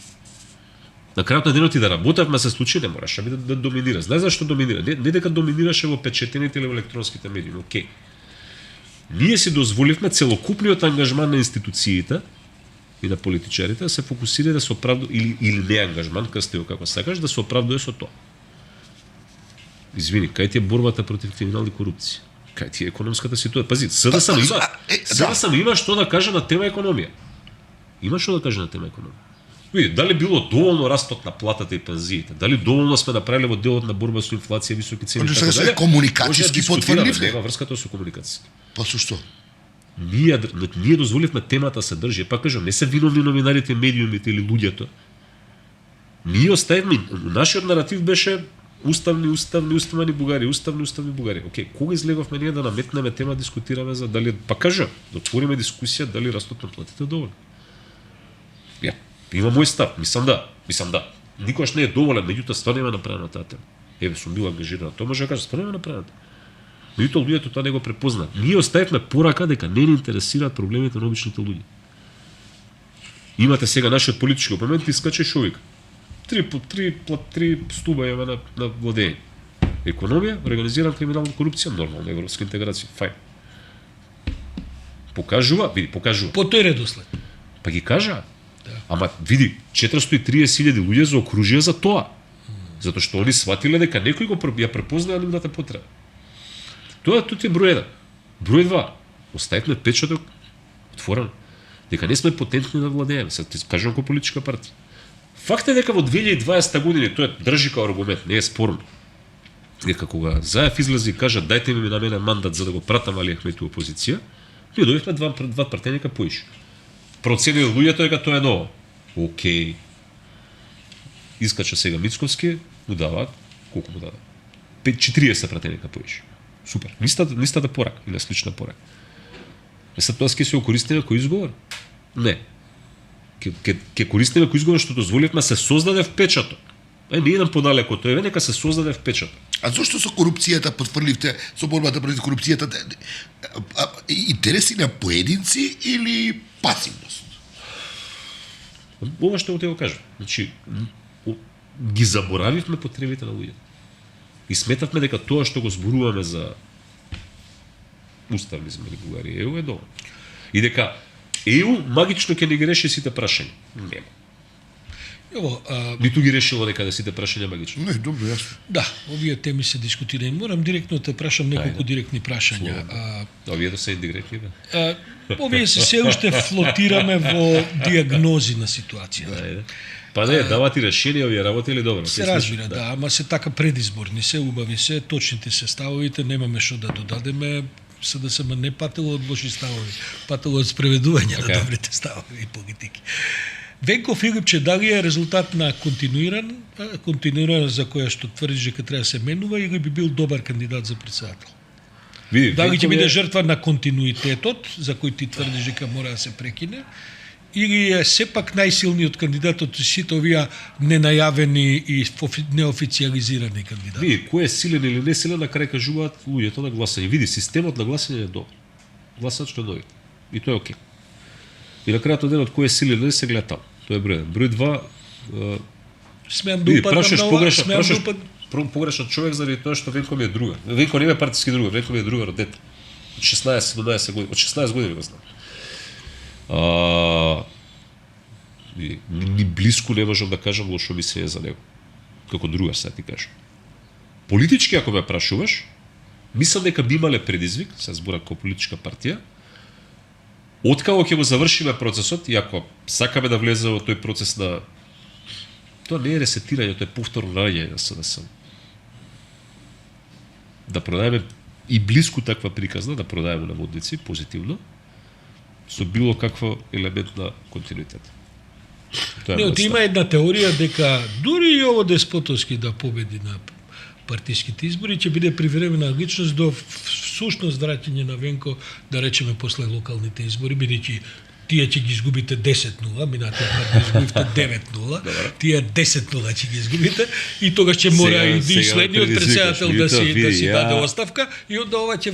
[SPEAKER 3] На крајот на денот и да работевме се случи, не мораше да доминира. Знаеш зашто доминира? Не дека доминираше во печетените или во електронските медии, но окей. Ние си дозволивме целокупниот ангажман на институциите и на политичарите да се фокусира да се оправдува или не ангажман, крстио како сакаш, да се оправдува со тоа. извини, кај ти е борбата против криминал и корупција? Кај ти е економската ситуација? Пази, СДСМ има што да каже на тема економија. Има што да каже на тема економија. Види, дали било доволно растот на платата и пензиите, дали доволно сме направиле во делот на борба со инфлација, високи цени и така
[SPEAKER 1] дале. Комуникацијски потврдив,
[SPEAKER 3] нема врската со комуникацијски.
[SPEAKER 1] Па со што?
[SPEAKER 3] Ние дозволивме темата се држи. Пак кажам, не се виновни новинарите, медиумите или луѓето. Ние оставивме, нашиот наратив беше уставни Бугари. Океј, кога излеговме ние да наметнеме тема, дискутираме за дали, па кажа, да отвориме дискусија дали растот на платите доволно. Ја, има мој став, мислам да. Никогаш не е доволен, меѓутоа стварно има направено таа тема. Еве, сум бил ангажиран. Тоа може да кажа, стварно има направено. Меѓутоа луѓето тоа не го препознаат. Ние оставивме порака дека не ни интересираат проблемите на обичните луѓе. Имате сега нашиот политички опонент, искаче шовик. Три стуба има на владење. Економија, организиран криминал и корупција, нормална европска интеграција, фајн. Покажува.
[SPEAKER 2] По тој редослед.
[SPEAKER 3] Па ги кажа. Да. Ама види, 430.000 луѓе заокружија за тоа. Затоа што они сватиле дека некој ја препознаа нивната потреба. Тоа е број 1. Број 2. Оставивме печаток отворен. Дека не сме потентни да владееме. Сега ти кажам како политичка партија. Факт е дека во 2020 година, тоа држи као аргумент, не е спорно. Дека кога Заев излезе и кажа дајте ми на мене мандат за да го пратам Али Ахмети опозиција, ние дојдовме два пратеника поише. Проценија луѓето дека тоа е ново. Океј. Искача сега Мицковски, му даваат, колку му дадат? 40 пратеника поише. Супер. Листата порака, или слична порака. Сега тоа ќе се користиме кој изговор? Не. Ке користиме кој изговор што дозволивме се создаде впечаток. Не идам подалеко од тоа, нека се создаде впечаток.
[SPEAKER 1] А зошто со корупцијата потврдивте, со борбата против корупцијата, интереси на поединци или пасивност?
[SPEAKER 3] Ова што те го кажам. Значи, ги заборавивме потребите на луѓето. И сметавме дека тоа што го зборуваме за уставни змени Бугарија ЕУ е доволно. И дека ЕУ магично ќе не ги реши сите прашања. Нема. Ниту ги решило некаде сите прашања магично.
[SPEAKER 1] Не, добро, јасно.
[SPEAKER 2] Да, овие теми се дискутирани. Морам директно да те прашам неколку директни прашања.
[SPEAKER 3] Овие да се индиректни, бе.
[SPEAKER 2] Овие се уште флотираме во диагнози на ситуацијата.
[SPEAKER 3] Па не, дават и решение, овие работели добро.
[SPEAKER 2] Се разбира, да, ама се така предизборни, се убави се, точните се ставовите, немаме што да додадеме, СДСМ не патело од лоши ставови, патело од спреведување на добрите ставови и политики. Венко Филипче, дали е резултат на континуиран за која што тврдиш дека треба да се менува или би бил добар кандидат за председател? Дали ќе биде жртва на континуитетот, за кој ти тврдиш дека мора да се прекине, или е сепак најсилниот кандидат од сите овие ненајавени и неофициализирани кандидати?
[SPEAKER 3] Види, кој е силен или не силен, на крај кажуваат луѓето на гласање. Види, системот на гласање е добар. Гласаат што дојде. И тоа е окей. И на крајот денот кој е силен или не се гледа таму. Тоа е број 1. Број 2,
[SPEAKER 2] смеам да упадам
[SPEAKER 3] погрешен човек заради тоа што Венко ми е друга. Венко не е партиски друга, Венко ми е друга од дете. Од 16-17 години, од 16 години го знам. Ни блиску не можам да кажам лошо мислење за него. Како друга се ти кажам. Политички, ако ме прашуваш, мислам дека би имале предизвик, се збора како политичка партија, откако ќе го завршиме процесот, и ако сакаме да влезе во тој процес на... Тоа не е ресетирање, тоа е повторно раѓање на СДСМ. Да продаеме и блиску таква приказна, да продаеме на водници, позитивно, со било каква елемент на континуитет.
[SPEAKER 2] Има една теорија дека дури и ово Деспотовски да победи на партиските избори, ќе биде привремена личност до всушност враќање на Венко, да речеме, после локалните избори, бидејќи тие ќе ги изгубите 10-0, минатиот пат ги изгубивте 9-0, тие 10-0 ќе ги изгубите, и тогаш ќе мора и следниот председател да си даде оставка, и онда ова ќе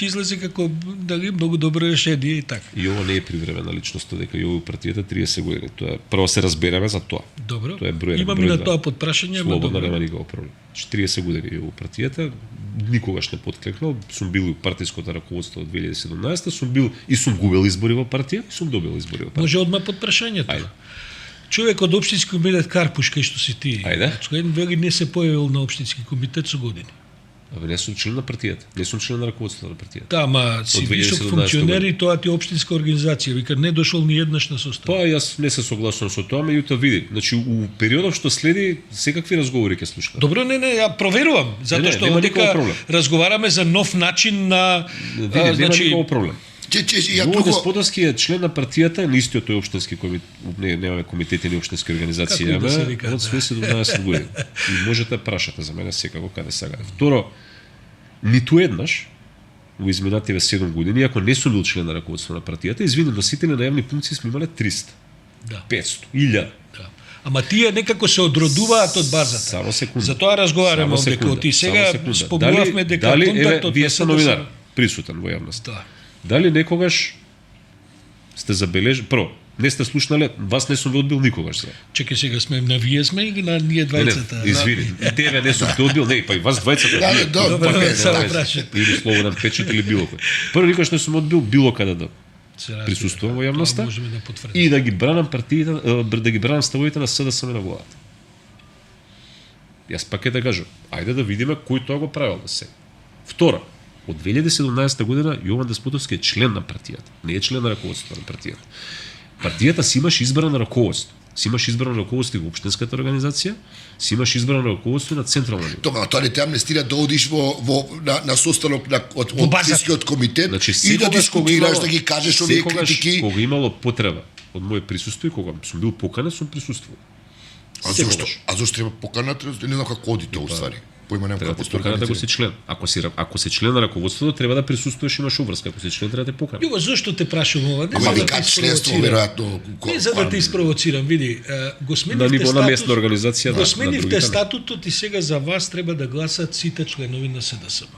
[SPEAKER 2] излезе како дали многу добро решение и така.
[SPEAKER 3] И ова не е привремена личност, дека и ова партијата 30 години. Тоа прво се разбереме за тоа.
[SPEAKER 2] Добро.
[SPEAKER 3] Тоа е број.
[SPEAKER 2] Имам и на тоа под прашање, ама
[SPEAKER 3] добро. Нема никаков проблем. 40 години и ова партијата никогаш не подкрекнал, сум бил во партиското раководство од 2017, сум губел избори во партија и сум добил избори во партија.
[SPEAKER 2] Може одма под прашањето. Човек од општински комитет Карпуш, кај што си ти.
[SPEAKER 3] Ајде.
[SPEAKER 2] Член вели не се појавил на општински комитет со години.
[SPEAKER 3] Абе, не сум член на партијата. Не сум член на раководството на партијата.
[SPEAKER 2] Да, ма си
[SPEAKER 3] Од
[SPEAKER 2] висок
[SPEAKER 3] 2017
[SPEAKER 2] функционер
[SPEAKER 3] година.
[SPEAKER 2] и тоа ти е општинска организација. Вика, не дошол ни еднаш на состав.
[SPEAKER 3] Па јас не се согласувам со тоа, меѓутоа види, значи у периодов што следи секакви разговори ќе слушнам.
[SPEAKER 2] Добро, не, ја проверувам, затоа што
[SPEAKER 3] нема
[SPEAKER 2] дека
[SPEAKER 3] никаков проблем.
[SPEAKER 2] разговараме за нов начин на
[SPEAKER 3] Види, нема никаков проблем.
[SPEAKER 1] Ја
[SPEAKER 3] Луо
[SPEAKER 1] друго,
[SPEAKER 3] Деспотовски е член на партијата, на истиот тој општински комитет, не, немаме комитети ни општински организации,
[SPEAKER 2] Како и да се
[SPEAKER 3] имаме
[SPEAKER 2] вика,
[SPEAKER 3] од
[SPEAKER 2] да.
[SPEAKER 3] свој 17 години. И можете да прашате за мене секако каде сакате. Второ, ниту еднаш во изминативе 7 години, ако не сум бил член на раководство на партијата, извини, носители на јавни функции сме имале 300,
[SPEAKER 2] Да.
[SPEAKER 3] 500, 1000.
[SPEAKER 2] Да. Ама тие некако се одродуваат од базата.
[SPEAKER 3] Само секунда.
[SPEAKER 2] За тоа разговараме
[SPEAKER 3] Само
[SPEAKER 2] овде,
[SPEAKER 3] секунда,
[SPEAKER 2] кога ти сега
[SPEAKER 3] само секунда.
[SPEAKER 2] спомнувавме дека
[SPEAKER 3] дали,
[SPEAKER 2] контактот
[SPEAKER 3] вие
[SPEAKER 2] на
[SPEAKER 3] сте
[SPEAKER 2] СДС
[SPEAKER 3] новинар, присутен во јавност.
[SPEAKER 2] Да.
[SPEAKER 3] Дали некогаш сте забележали, прво, не сте слушнале, вас не сум ви одбил никогаш сега.
[SPEAKER 2] Чекај сега сме на вие сме или на ние двајцата?
[SPEAKER 3] извини, и тебе не сум те одбил, не, па и вас двајцата.
[SPEAKER 1] Да,
[SPEAKER 3] вие,
[SPEAKER 1] да,
[SPEAKER 3] па,
[SPEAKER 1] добро,
[SPEAKER 3] не,
[SPEAKER 2] само
[SPEAKER 3] не,
[SPEAKER 2] прашам.
[SPEAKER 3] или слободен печат или било кој. Прво никогаш не сум одбил било каде да
[SPEAKER 2] Се разбира,
[SPEAKER 3] присуствувам во
[SPEAKER 2] тоа
[SPEAKER 3] јавноста
[SPEAKER 2] можеме да потврдиме.
[SPEAKER 3] и да ги бранам партиите, да ги бранам ставовите на СДСМ на владата. Јас пак е да кажам, ајде да видиме кој тоа го правил да се. Втора, од 2017 година Јован Деспотовски е член на партијата, не е член на раководството на партијата. Партијата си имаш избрано раководство. Си имаш избрано раководство и во општинската организација, си имаш избрано раководство и на централна ниво.
[SPEAKER 1] Тоа тоа не те амнестира да одиш на состанок од
[SPEAKER 2] Во базата.
[SPEAKER 1] општинскиот комитет
[SPEAKER 3] Значи,
[SPEAKER 1] и да дискутираш, да ги кажеш овие критики.
[SPEAKER 3] Кога имало потреба од моје присуство и кога сум бил поканен, сум присуствувал.
[SPEAKER 1] А зошто? А зошто треба поканат? Не знам како оди тоа уствари. Поима немам
[SPEAKER 3] Треба
[SPEAKER 1] како
[SPEAKER 3] да те поканат ако си член. Ако си член на раководството, треба да присуствуваш, имаш обврска. Ако си член, треба да те поканат.
[SPEAKER 2] Јува, зошто те прашам ова? Не
[SPEAKER 1] Ама
[SPEAKER 2] за да
[SPEAKER 1] вика
[SPEAKER 2] те
[SPEAKER 1] членство
[SPEAKER 2] испровоцирам.
[SPEAKER 1] веројатно.
[SPEAKER 2] Не за да те испровоцирам, види, го
[SPEAKER 3] На
[SPEAKER 2] сменивте
[SPEAKER 3] ниво на местна организација,
[SPEAKER 2] го
[SPEAKER 3] на
[SPEAKER 2] сменивте
[SPEAKER 3] другите не.
[SPEAKER 2] статутот и сега за вас треба да гласат сите членови на СДСМ.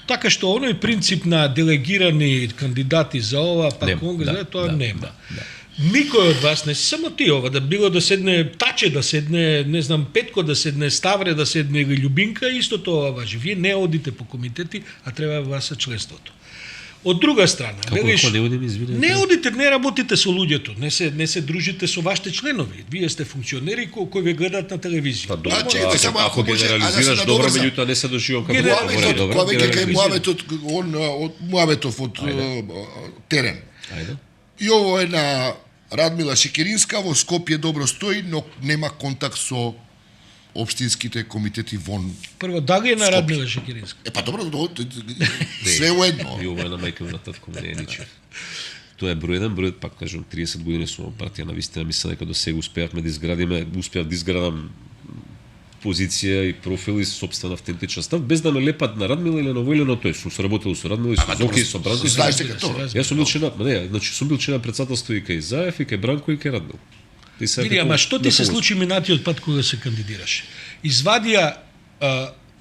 [SPEAKER 2] Така што оној принцип на делегирани кандидати за ова, па
[SPEAKER 3] Нема,
[SPEAKER 2] конгрес,
[SPEAKER 3] да,
[SPEAKER 2] тоа
[SPEAKER 3] да,
[SPEAKER 2] нема.
[SPEAKER 3] да.
[SPEAKER 2] Никој од вас не само ти ова, да било да седне Таче, да седне, не знам, Петко, да седне Ставре, да седне или Љубинка, исто тоа важи. Вие не одите по комитети, а треба вас членството. Од друга страна,
[SPEAKER 3] Како не одим, извинете?
[SPEAKER 2] не одите, не работите со луѓето, не се дружите со вашите членови. Вие сте функционери кои ве гледаат на телевизија.
[SPEAKER 3] Па добро,
[SPEAKER 1] чекајте, само
[SPEAKER 3] ако
[SPEAKER 1] ако може,
[SPEAKER 3] генерализираш
[SPEAKER 1] а да се
[SPEAKER 3] добро,
[SPEAKER 1] надоврзам.
[SPEAKER 3] меѓутоа не се доживам како
[SPEAKER 2] Генерализирам.
[SPEAKER 3] добро, добро,
[SPEAKER 1] Кога веќе кај
[SPEAKER 3] генерализирам.
[SPEAKER 1] Муаветов, од Муаветов од терен.
[SPEAKER 3] Ајде.
[SPEAKER 1] И ово е на Радмила Шекеринска, во Скопје добро стои, но нема контакт со општинските комитети вон.
[SPEAKER 2] Прво, дали е на
[SPEAKER 1] Скопје.
[SPEAKER 2] Радмила Шекеринска?
[SPEAKER 1] Е па добро, све уедно.
[SPEAKER 3] И ова е на мајка ми на татко ми не е ничев. Тоа е број 1, број, пак кажам, 30 години сум во партија, на вистина мислам дека до сега успеавме да изградиме, успеав да изградам позиција и профил и собствена автентична став, без да ме лепат на Радмила или на овој или на тој. Сум соработил со Радмила и со Зоки, и со Бранко. и со-
[SPEAKER 1] Знаеш дека тоа.
[SPEAKER 3] Јас сум бил член, не, значи сум бил член на претседателство и кај Заев, и кај Бранко, и кај Радмил. И сега
[SPEAKER 2] Види,
[SPEAKER 3] како-
[SPEAKER 2] ама што ти се
[SPEAKER 3] на
[SPEAKER 2] случи минатиот пат кога се кандидираше? Извадија,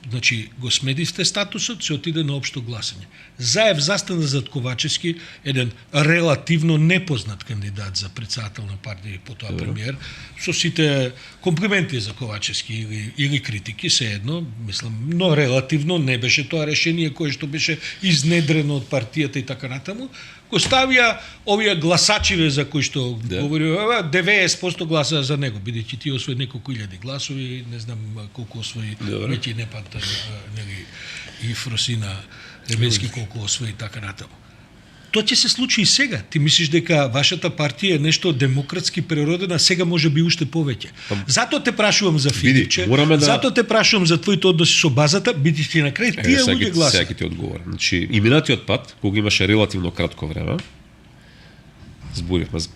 [SPEAKER 2] значи, го смедивте статусот, се отиде на општо гласање. Заев застана зад Ковачевски, еден релативно непознат кандидат за председател на партија и потоа премиер, со сите комплименти за Ковачевски или критики, се едно, мислам, но релативно не беше тоа решение кое што беше изнедрено од партијата и така натаму, го ставија овие гласачиве за кои што говориме, 90% гласа за него, бидејќи ти освои неколку илјади гласови, не знам колку освои, веќе не пат, нели, и Фросина Ремејски колку освои и така натаму. Тоа ќе се случи и сега. Ти мислиш дека вашата партија е нешто демократски природена, сега може би уште повеќе. Затоа те прашувам за Филипче,
[SPEAKER 3] мораме да-
[SPEAKER 2] затоа те прашувам за твоите односи со базата, бидејќи на крај тие луѓе гласат.
[SPEAKER 3] Сега ќе ти одговорам. Значи, и минатиот пат, кога имаше релативно кратко време,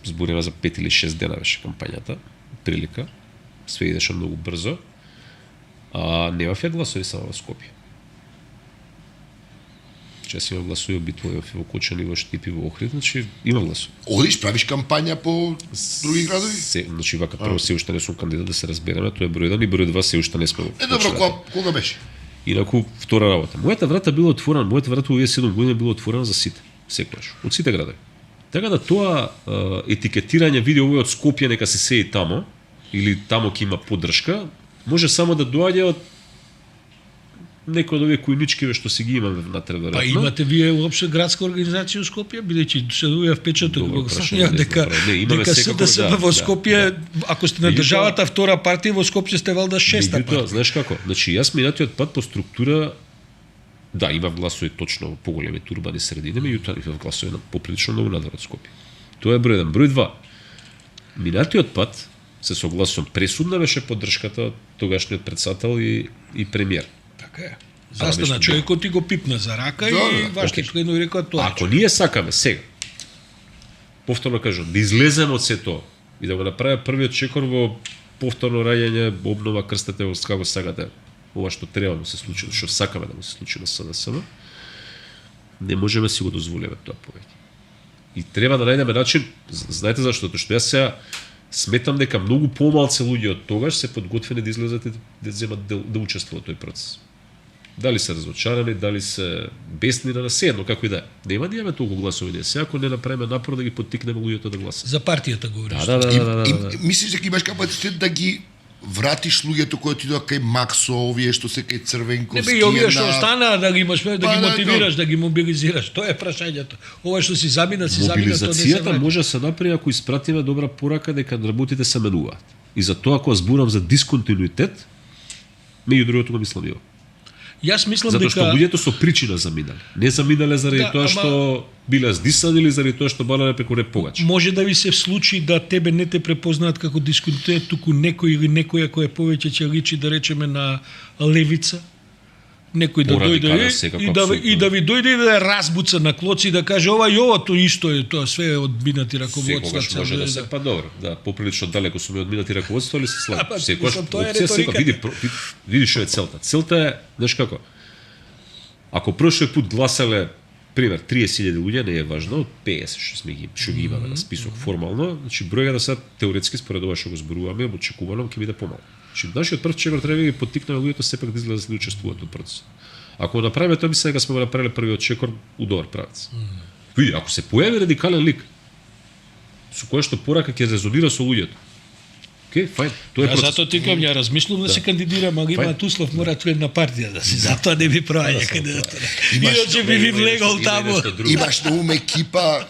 [SPEAKER 3] зборивме за 5 или 6 дена беше кампањата, прилика, све идеше многу брзо, а немав ја гласови само во Скопје. Чест имам гласови во Битола, во Кочани, во Штипи, во Охрид, значи имам гласови.
[SPEAKER 1] Одиш, правиш кампања по други градови?
[SPEAKER 3] Значи, вака прво се уште не сум кандидат да се разбереме, тоа е број 1 и број 2 се уште не сме.
[SPEAKER 1] Е, добро, кога беше?
[SPEAKER 3] Инаку, втора работа. Мојата врата била отворена, мојата врата во овие 7 години била отворена за сите, секогаш, од сите градови. Така да тоа етикетирање, види овој од Скопје нека се сеи тамо, или тамо ќе има поддршка, може само да доаѓа од некои од овие кујничкиве што си ги имаме внатре веројатно.
[SPEAKER 2] Па имате вие уопште градска организација во Скопје, бидејќи се дојде впечаток во
[SPEAKER 3] прашање,
[SPEAKER 2] дека дека СДСМ во Скопје, ако сте на државата втора партија во Скопје сте валда шеста партија.
[SPEAKER 3] Знаеш како? Значи јас минатиот пат по структура да, имав гласови точно во поголемите урбани средини, меѓутоа имав гласови на поприлично многу надвор од Скопје. Тоа е број 1. Број 2. Минатиот пат се согласувам, пресудна беше поддршката од тогашниот председател и премиер.
[SPEAKER 2] Така е. Застана човекот и го пипна за рака и вашите членови рекоа тоа.
[SPEAKER 3] Ако ние сакаме сега, повторно кажам, да излеземе од се тоа и да го направиме првиот чекор во повторно раѓање, обнова, крстете во како сакате, ова што треба да се случи, што сакаме да му се случи на СДСМ, не можеме си го дозволиме тоа повеќе. И треба да најдеме начин, знаете зашто? Тоа што јас сега сметам дека многу помалце луѓе од тогаш се подготвени да излезат и да земат да учествуваат во тој процес. Дали се разочарани, дали се бесни на се едно, како и да е. Нема да имаме толку гласови ние. Сега ако не направиме напор да ги поттикнеме луѓето да гласат.
[SPEAKER 2] За партијата говориш.
[SPEAKER 3] Да.
[SPEAKER 1] Мислиш дека имаш капацитет да ги вратиш луѓето кои отидоа кај Максо, овие што се кај Црвенковски.
[SPEAKER 2] Не бе, овие што останаа да ги имаш, да ги мотивираш, да ги мобилизираш. Тоа е прашањето. Ова што си замина, тоа не се
[SPEAKER 3] Мобилизацијата
[SPEAKER 2] враќа.
[SPEAKER 3] може да се направи ако испратиме добра порака дека работите се менуваат. И за тоа ако зборам за дисконтинуитет, меѓу другото го мислам и ова.
[SPEAKER 2] Јас мислам
[SPEAKER 3] Затоа што
[SPEAKER 2] дека
[SPEAKER 3] луѓето со причина заминале. Не заминале заради тоа што биле здисани или заради тоа што балеле преку реп погач.
[SPEAKER 2] може да ви се случи да тебе не те препознаат како дисконтинуитет, туку некој или некоја која повеќе ќе личи да речеме на левица. Некој да дојде и да ви дојде и да разбуца на клоци и да каже ова и ова тоа исто е, тоа све е одминати раководства.
[SPEAKER 3] Секогаш може да се па добро, да, поприлично далеко сум и одминати раководство, или се слагам. Секогаш
[SPEAKER 2] тоа е риторика.
[SPEAKER 3] Види што е целта. Целта е, знаеш како? Ако прошлиот пат гласале пример 30.000 луѓе, не е важно, од 50 што ги имаме на список формално, значи бројот да се теоретски според ова што го зборуваме, очекувано ќе биде помалку. Значи нашиот прв чекор треба да ги поттикнеме луѓето сепак да излезат да учествуваат во процесот. Ако направиме тоа, мислам дека сме го направиле првиот чекор у добар правец. Види, ако се појави радикален лик со кој што порака ќе резонира со луѓето. Океј, фајн, тоа е процес.
[SPEAKER 2] Затоа ти кажам, ја размислувам да се кандидирам, ама имаат услов, мора член на партија да си, затоа не би правање кандидатура. Иначе би ви влегол таму.
[SPEAKER 1] Имаш на ум екипа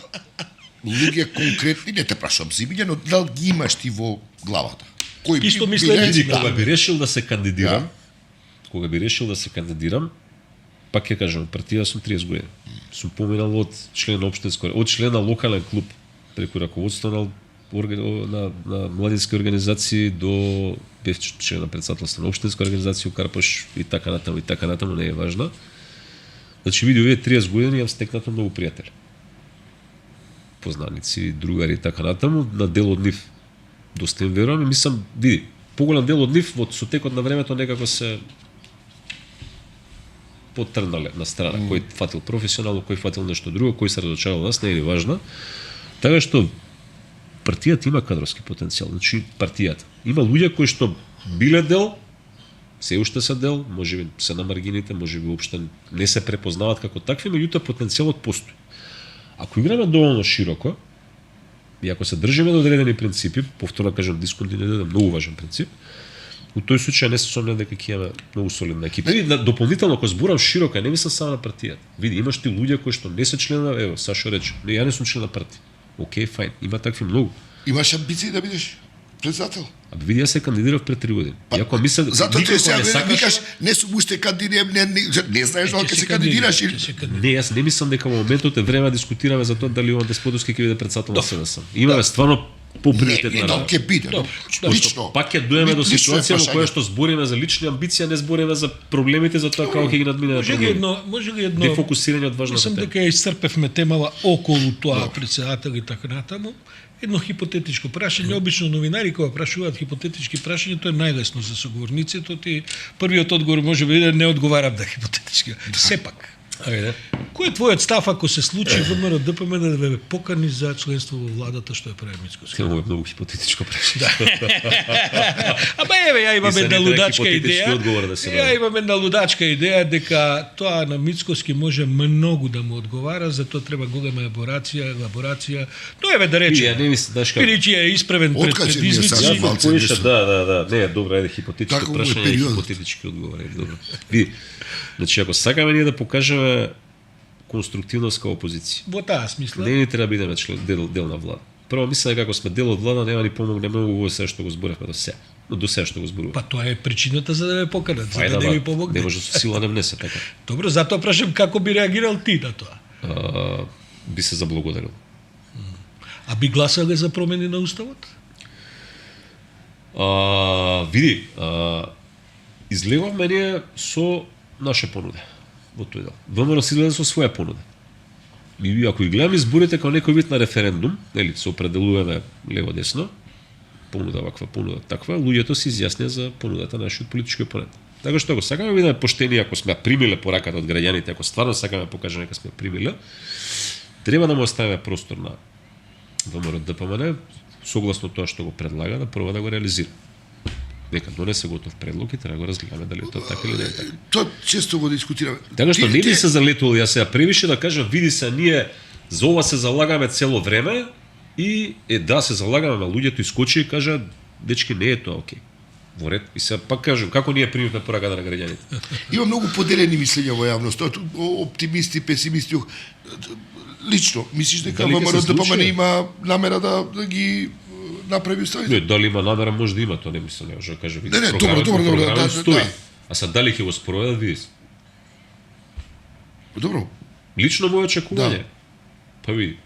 [SPEAKER 1] луѓе конкретни, не те прашувам за имиња, но дали ги имаш ти во главата? Кој
[SPEAKER 2] Исто мисленици,
[SPEAKER 3] кога би решил да се кандидирам, пак ќе кажам, партија сум 30 години. Сум поминал од член на општинска, од член на локален клуб, преку раководство на младински организации до бев член на председателство на општинска организација у Карпош и така натаму, не е важно. Значи види овие 30 години имам стекнато многу пријатели. Познаници, другари и така натаму, на дел од нив доста им верувам и мислам, види, поголем дел од нив со текот на времето некако се потрнале на страна, кој фатил професионално, кој фатил нешто друго, кој се разочарал нас, не е ли важно. Така што партијата има кадровски потенцијал, значи партијата има луѓе кои што биле дел, се уште се дел, можеби се на маргините, можеби уопште не се препознаваат како такви, меѓутоа потенцијалот постои. Ако играме доволно широко и ако се држиме до одредени принципи, повторно кажам, дисконтинуитет е многу важен принцип, у тој случај не се сомневам дека ќе имаме многу солидна екипа. И дополнително кога зборам широко, не мислам само на партијата. Види, имаш ти луѓе кои што не се членови, ево, Сашо рече, не, ја не сум член на партија. Океј, фајн, има такви многу.
[SPEAKER 1] Имаш амбиции да бидеш председател?
[SPEAKER 3] А види, јас се кандидирав пред 3 години. Иако мислам,
[SPEAKER 1] затоа ти сега
[SPEAKER 3] сакаш,
[SPEAKER 1] викаш, не сум уште кандидирам, не знаеш дали ќе се кандидираш или
[SPEAKER 3] не, јас не мислам дека во моментот е време да дискутираме за тоа дали Јован Деспотовски ќе биде председател на СДСМ. Имаме стварно поприоритетна
[SPEAKER 1] работа. Не, ќе биде. Лично.
[SPEAKER 3] Пак ќе дојдеме до ситуација во која што збориме за лични амбиции, не збориме за проблемите, за тоа како ќе ги надминеме проблеми.
[SPEAKER 2] Може ли едно
[SPEAKER 3] дефокусирање од важната
[SPEAKER 2] тема. Мислам дека исцрпевме темава околу тоа председател и така натаму. Едно хипотетичко прашање, обично новинари кога прашуваат хипотетички прашања, тоа е најлесно за соговорниците, ти првиот одговор може би да не одговарам на хипотетички. Сепак.
[SPEAKER 3] Ајде.
[SPEAKER 2] Кој е твојот став ако се случи ВМРО ДПМН да ве покани за членство во владата што е прави Мицкоски?
[SPEAKER 3] Тоа е многу хипотетичко прашање.
[SPEAKER 2] Ама еве, ја имам
[SPEAKER 3] И се
[SPEAKER 2] една
[SPEAKER 3] не треба
[SPEAKER 2] лудачка
[SPEAKER 3] хипотетички
[SPEAKER 2] идеја.
[SPEAKER 3] одговор да се
[SPEAKER 2] Ја
[SPEAKER 3] даде.
[SPEAKER 2] имам една лудачка идеја дека тоа на Мицкоски може многу да му одговара, затоа треба голема елаборација. Но еве да
[SPEAKER 3] Ја
[SPEAKER 2] речеме.
[SPEAKER 3] не мислам, знаеш како.
[SPEAKER 2] Пиричи е исправен пред
[SPEAKER 1] Откачен ми е
[SPEAKER 2] предизвици.
[SPEAKER 1] сад,
[SPEAKER 3] Јас
[SPEAKER 1] малце
[SPEAKER 3] го
[SPEAKER 1] нешто.
[SPEAKER 3] поиша, да. Не, добро, ајде хипотетичко
[SPEAKER 1] Како му е
[SPEAKER 3] прашање и
[SPEAKER 1] периодот?
[SPEAKER 3] хипотетички одговори, добро. Види, значи ако сакаме ние да покажеме конструктивност као опозиција,
[SPEAKER 2] Во таа смисла.
[SPEAKER 3] не ни треба да бидеме дел на влада. Прво мислам дека ако сме дел од влада нема ни помогне многу во се што го зборевме до сега. До сега што го зборуваме.
[SPEAKER 2] Па тоа е причината за да ве поканат, за
[SPEAKER 3] Ајде,
[SPEAKER 2] да не
[SPEAKER 3] ама,
[SPEAKER 2] ви помогне.
[SPEAKER 3] не може со сила не внесе така.
[SPEAKER 2] Добро, затоа прашам како би реагирал ти на тоа.
[SPEAKER 3] Би се заблагодарил.
[SPEAKER 2] А би гласале за промени на уставот?
[SPEAKER 3] Види, излегавме ние со наша понуда во тој дел. ВМРО се излезе со своја понуда. И ако ги гледаме изборите како некој вид на референдум, нели, се определуваме лево-десно, понуда ваква, понуда таква, луѓето се изјаснија за понудата на нашиот политички опонент. Така што ако сакаме да бидеме поштени, ако сме примиле пораката од граѓаните, ако стварно сакаме да покажеме дека сме примиле, треба да му оставиме простор на ВМРО ДПМН, согласно тоа што го предлага, да проба да го реализира. Нека донесе готов предлог и треба да го разгледаме дали е тоа така или не е така.
[SPEAKER 1] Тоа често го дискутираме.
[SPEAKER 3] Така што
[SPEAKER 1] Ти-
[SPEAKER 3] не би
[SPEAKER 1] ти-
[SPEAKER 3] се залетувал јас сега превише да кажам, види се, ние за ова се залагаме цело време и да се залагаме, но луѓето искочи и кажа, дечки, не е тоа окей. Во ред. И сега пак кажам, како ние примивме пораката на граѓаните?
[SPEAKER 1] Има многу поделени мислења во јавноста, оптимисти, песимисти. Лично, мислиш дека
[SPEAKER 3] Дали ќе
[SPEAKER 1] ВМРО
[SPEAKER 3] се
[SPEAKER 1] ДПМН
[SPEAKER 3] случи?
[SPEAKER 1] има намера да ги направи уставите?
[SPEAKER 3] Не, дали има намера, може да има, тоа не мислам, не може да кажа, види,
[SPEAKER 1] Не, не,
[SPEAKER 3] програмот-
[SPEAKER 1] добро,
[SPEAKER 3] програмот
[SPEAKER 1] да,
[SPEAKER 3] стои.
[SPEAKER 1] да.
[SPEAKER 3] А sad дали ќе го спроведат, види се.
[SPEAKER 1] Добро.
[SPEAKER 3] Лично моје очекување.
[SPEAKER 1] Да.
[SPEAKER 3] Па види.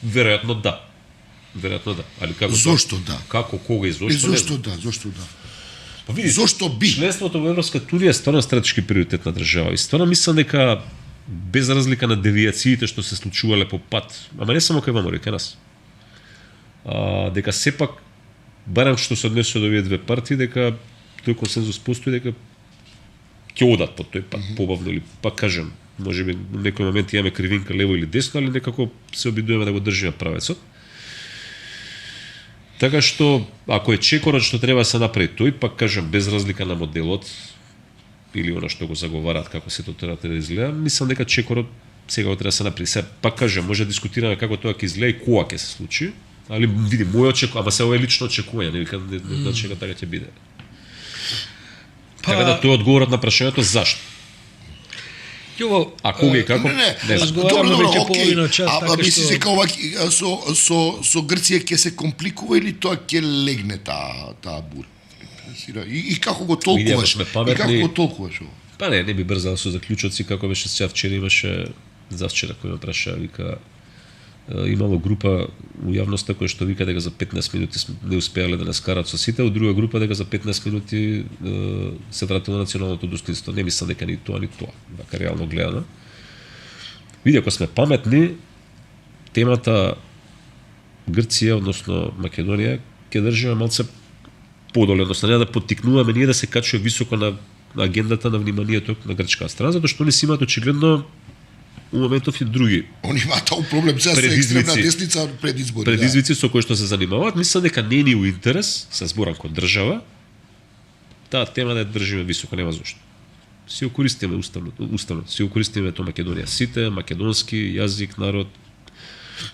[SPEAKER 3] Веројатно да. Веројатно да. Али како
[SPEAKER 1] Зошто да?
[SPEAKER 3] Како, кога и зошто?
[SPEAKER 1] И
[SPEAKER 3] не знам.
[SPEAKER 1] зошто да, зошто да?
[SPEAKER 3] Па види,
[SPEAKER 1] Зошто би?
[SPEAKER 3] членството во Европската унија е стварно стратешки приоритет на држава и стварно мислам дека без разлика на девијациите што се случувале по пат, ама не само кај ВМРО, кај нас. Дека сепак барем што се однесува до овие две партии, дека тој консензус постои дека ќе одат по тој пат побавно или пак кажем, можеби во некој момент имаме кривинка лево или десно, али некако се обидуваме да го држиме правецот. Така што, ако е чекорот што треба да се направи тој, пак кажам, без разлика на моделот, или она што го заговараат како сето тоа да изгледа, мислам дека чекорот сега го треба да се направи. Сега, пак кажам, може да дискутираме како тоа ќе изгледа и кога ќе се случи, али види, мој очекување, ама се ова е лично очекување, не викам не значи дека така ќе биде. Така да тој е одговорот на прашањето зашто.
[SPEAKER 2] Јово,
[SPEAKER 3] А кога и како?
[SPEAKER 1] Не,
[SPEAKER 3] Не знам.
[SPEAKER 2] разговараме веќе половина час,
[SPEAKER 1] А
[SPEAKER 2] така
[SPEAKER 1] мислиш
[SPEAKER 2] што-
[SPEAKER 1] дека ова со Грција ќе се компликува или тоа ќе легне таа бура? И како го
[SPEAKER 3] Види, ако
[SPEAKER 1] толкуваш?
[SPEAKER 3] сме
[SPEAKER 1] И
[SPEAKER 3] паметни-
[SPEAKER 1] како го толкуваш ова?
[SPEAKER 3] Па не би брзал со заклучоци, како беше сега вчера имаше, завчера кој ме праша, вика, имало група у јавноста која што вика дека за 15 минути не успеале да не скарат со сите, а друга група дека за 15 минути се вратило националното достоинство. Не мислам дека ни тоа, вака реално гледано. Види, ако сме паметни, темата Грција, односно Македонија, ќе држиме малце подоле, односно не да поттикнуваме ние да се качува високо на агендата на вниманието на грчка страна, затоа што не си имаат очигледно у моментов и други
[SPEAKER 1] Они имаат тој проблем сега со
[SPEAKER 3] Предизвици.
[SPEAKER 1] екстремна десница пред избори.
[SPEAKER 3] предизвици со кои што се занимаваат. Мислам дека не ни у интерес, се зборам кон држава, таа тема да ја држиме високо, нема зошто. Си го користиме уставно, си го користиме тоа Македонија сите, македонски јазик, народ,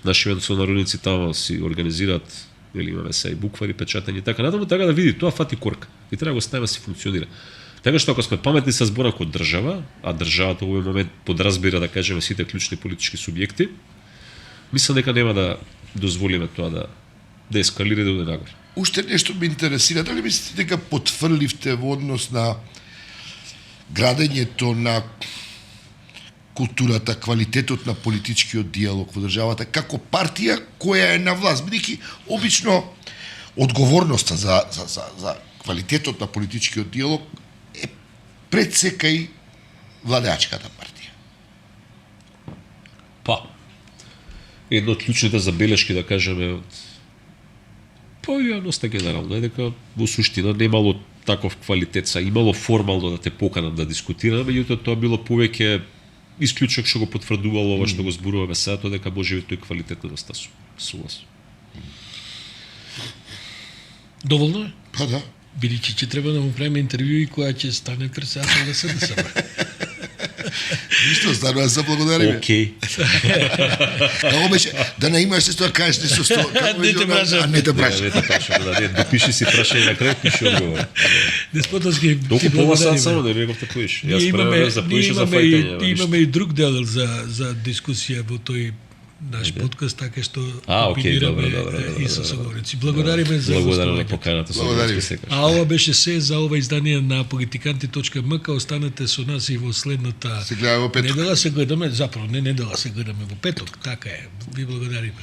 [SPEAKER 3] наши сонародници таму си организираат, или имаме се и буквари, печатање и така натаму, така да види, тоа фати корка и треба да го ставиме да си функционира. Така што ако сме паметни се зборам кон држава, а државата во овој момент подразбира да кажеме сите клучни политички субјекти, мислам дека нема да дозволиме тоа да ескалира и да оде нагоре.
[SPEAKER 1] Уште нешто ме интересира, дали мислите дека потврливте во однос на градењето на културата, квалитетот на политичкиот диалог во државата како партија која е на власт, бидејќи обично одговорноста за квалитетот на политичкиот диалог е пред секај владеачката партија.
[SPEAKER 3] Па, едно од клучните забелешки, да кажеме, од јавноста генерално е дека во суштина немало таков квалитет, са имало формално да те поканат да дискутираме, меѓутоа тоа било повеќе исклучок што го потврдувало ова што го зборуваме сега, тоа дека може би тој квалитет не доста согласен.
[SPEAKER 2] Доволно е?
[SPEAKER 1] Па да.
[SPEAKER 2] Бидејќи ќе треба да му правиме интервју и која ќе стане председател на СДСМ.
[SPEAKER 1] Ништо, станува се благодариме.
[SPEAKER 3] Океј.
[SPEAKER 1] Како беше, да не имаш се тоа кажеш нешто што
[SPEAKER 2] Не те прашам.
[SPEAKER 1] а не те прашам.
[SPEAKER 3] Не те прашам, да не допиши си прашање на крај, пиши одговор.
[SPEAKER 2] Деспотовски,
[SPEAKER 3] Толку пола сад само не реков те поиш. Јас прво запишав за фајтење.
[SPEAKER 2] имаме и друг дел за дискусија во тој наш подкаст, така што
[SPEAKER 3] окей,
[SPEAKER 2] комбинираме
[SPEAKER 3] добро,
[SPEAKER 2] и со соговорници. Благодариме за
[SPEAKER 3] Благодарам на
[SPEAKER 2] гостувањето.
[SPEAKER 3] поканата,
[SPEAKER 1] Благодариме.
[SPEAKER 3] со секој.
[SPEAKER 2] А ова беше се за ова издание на politikanti.mk. Останете со нас и во следната
[SPEAKER 1] Се гледаме во петок.
[SPEAKER 2] недела. Се гледаме, заправо не недела, се гледаме во петок. Така е. Ви благодариме.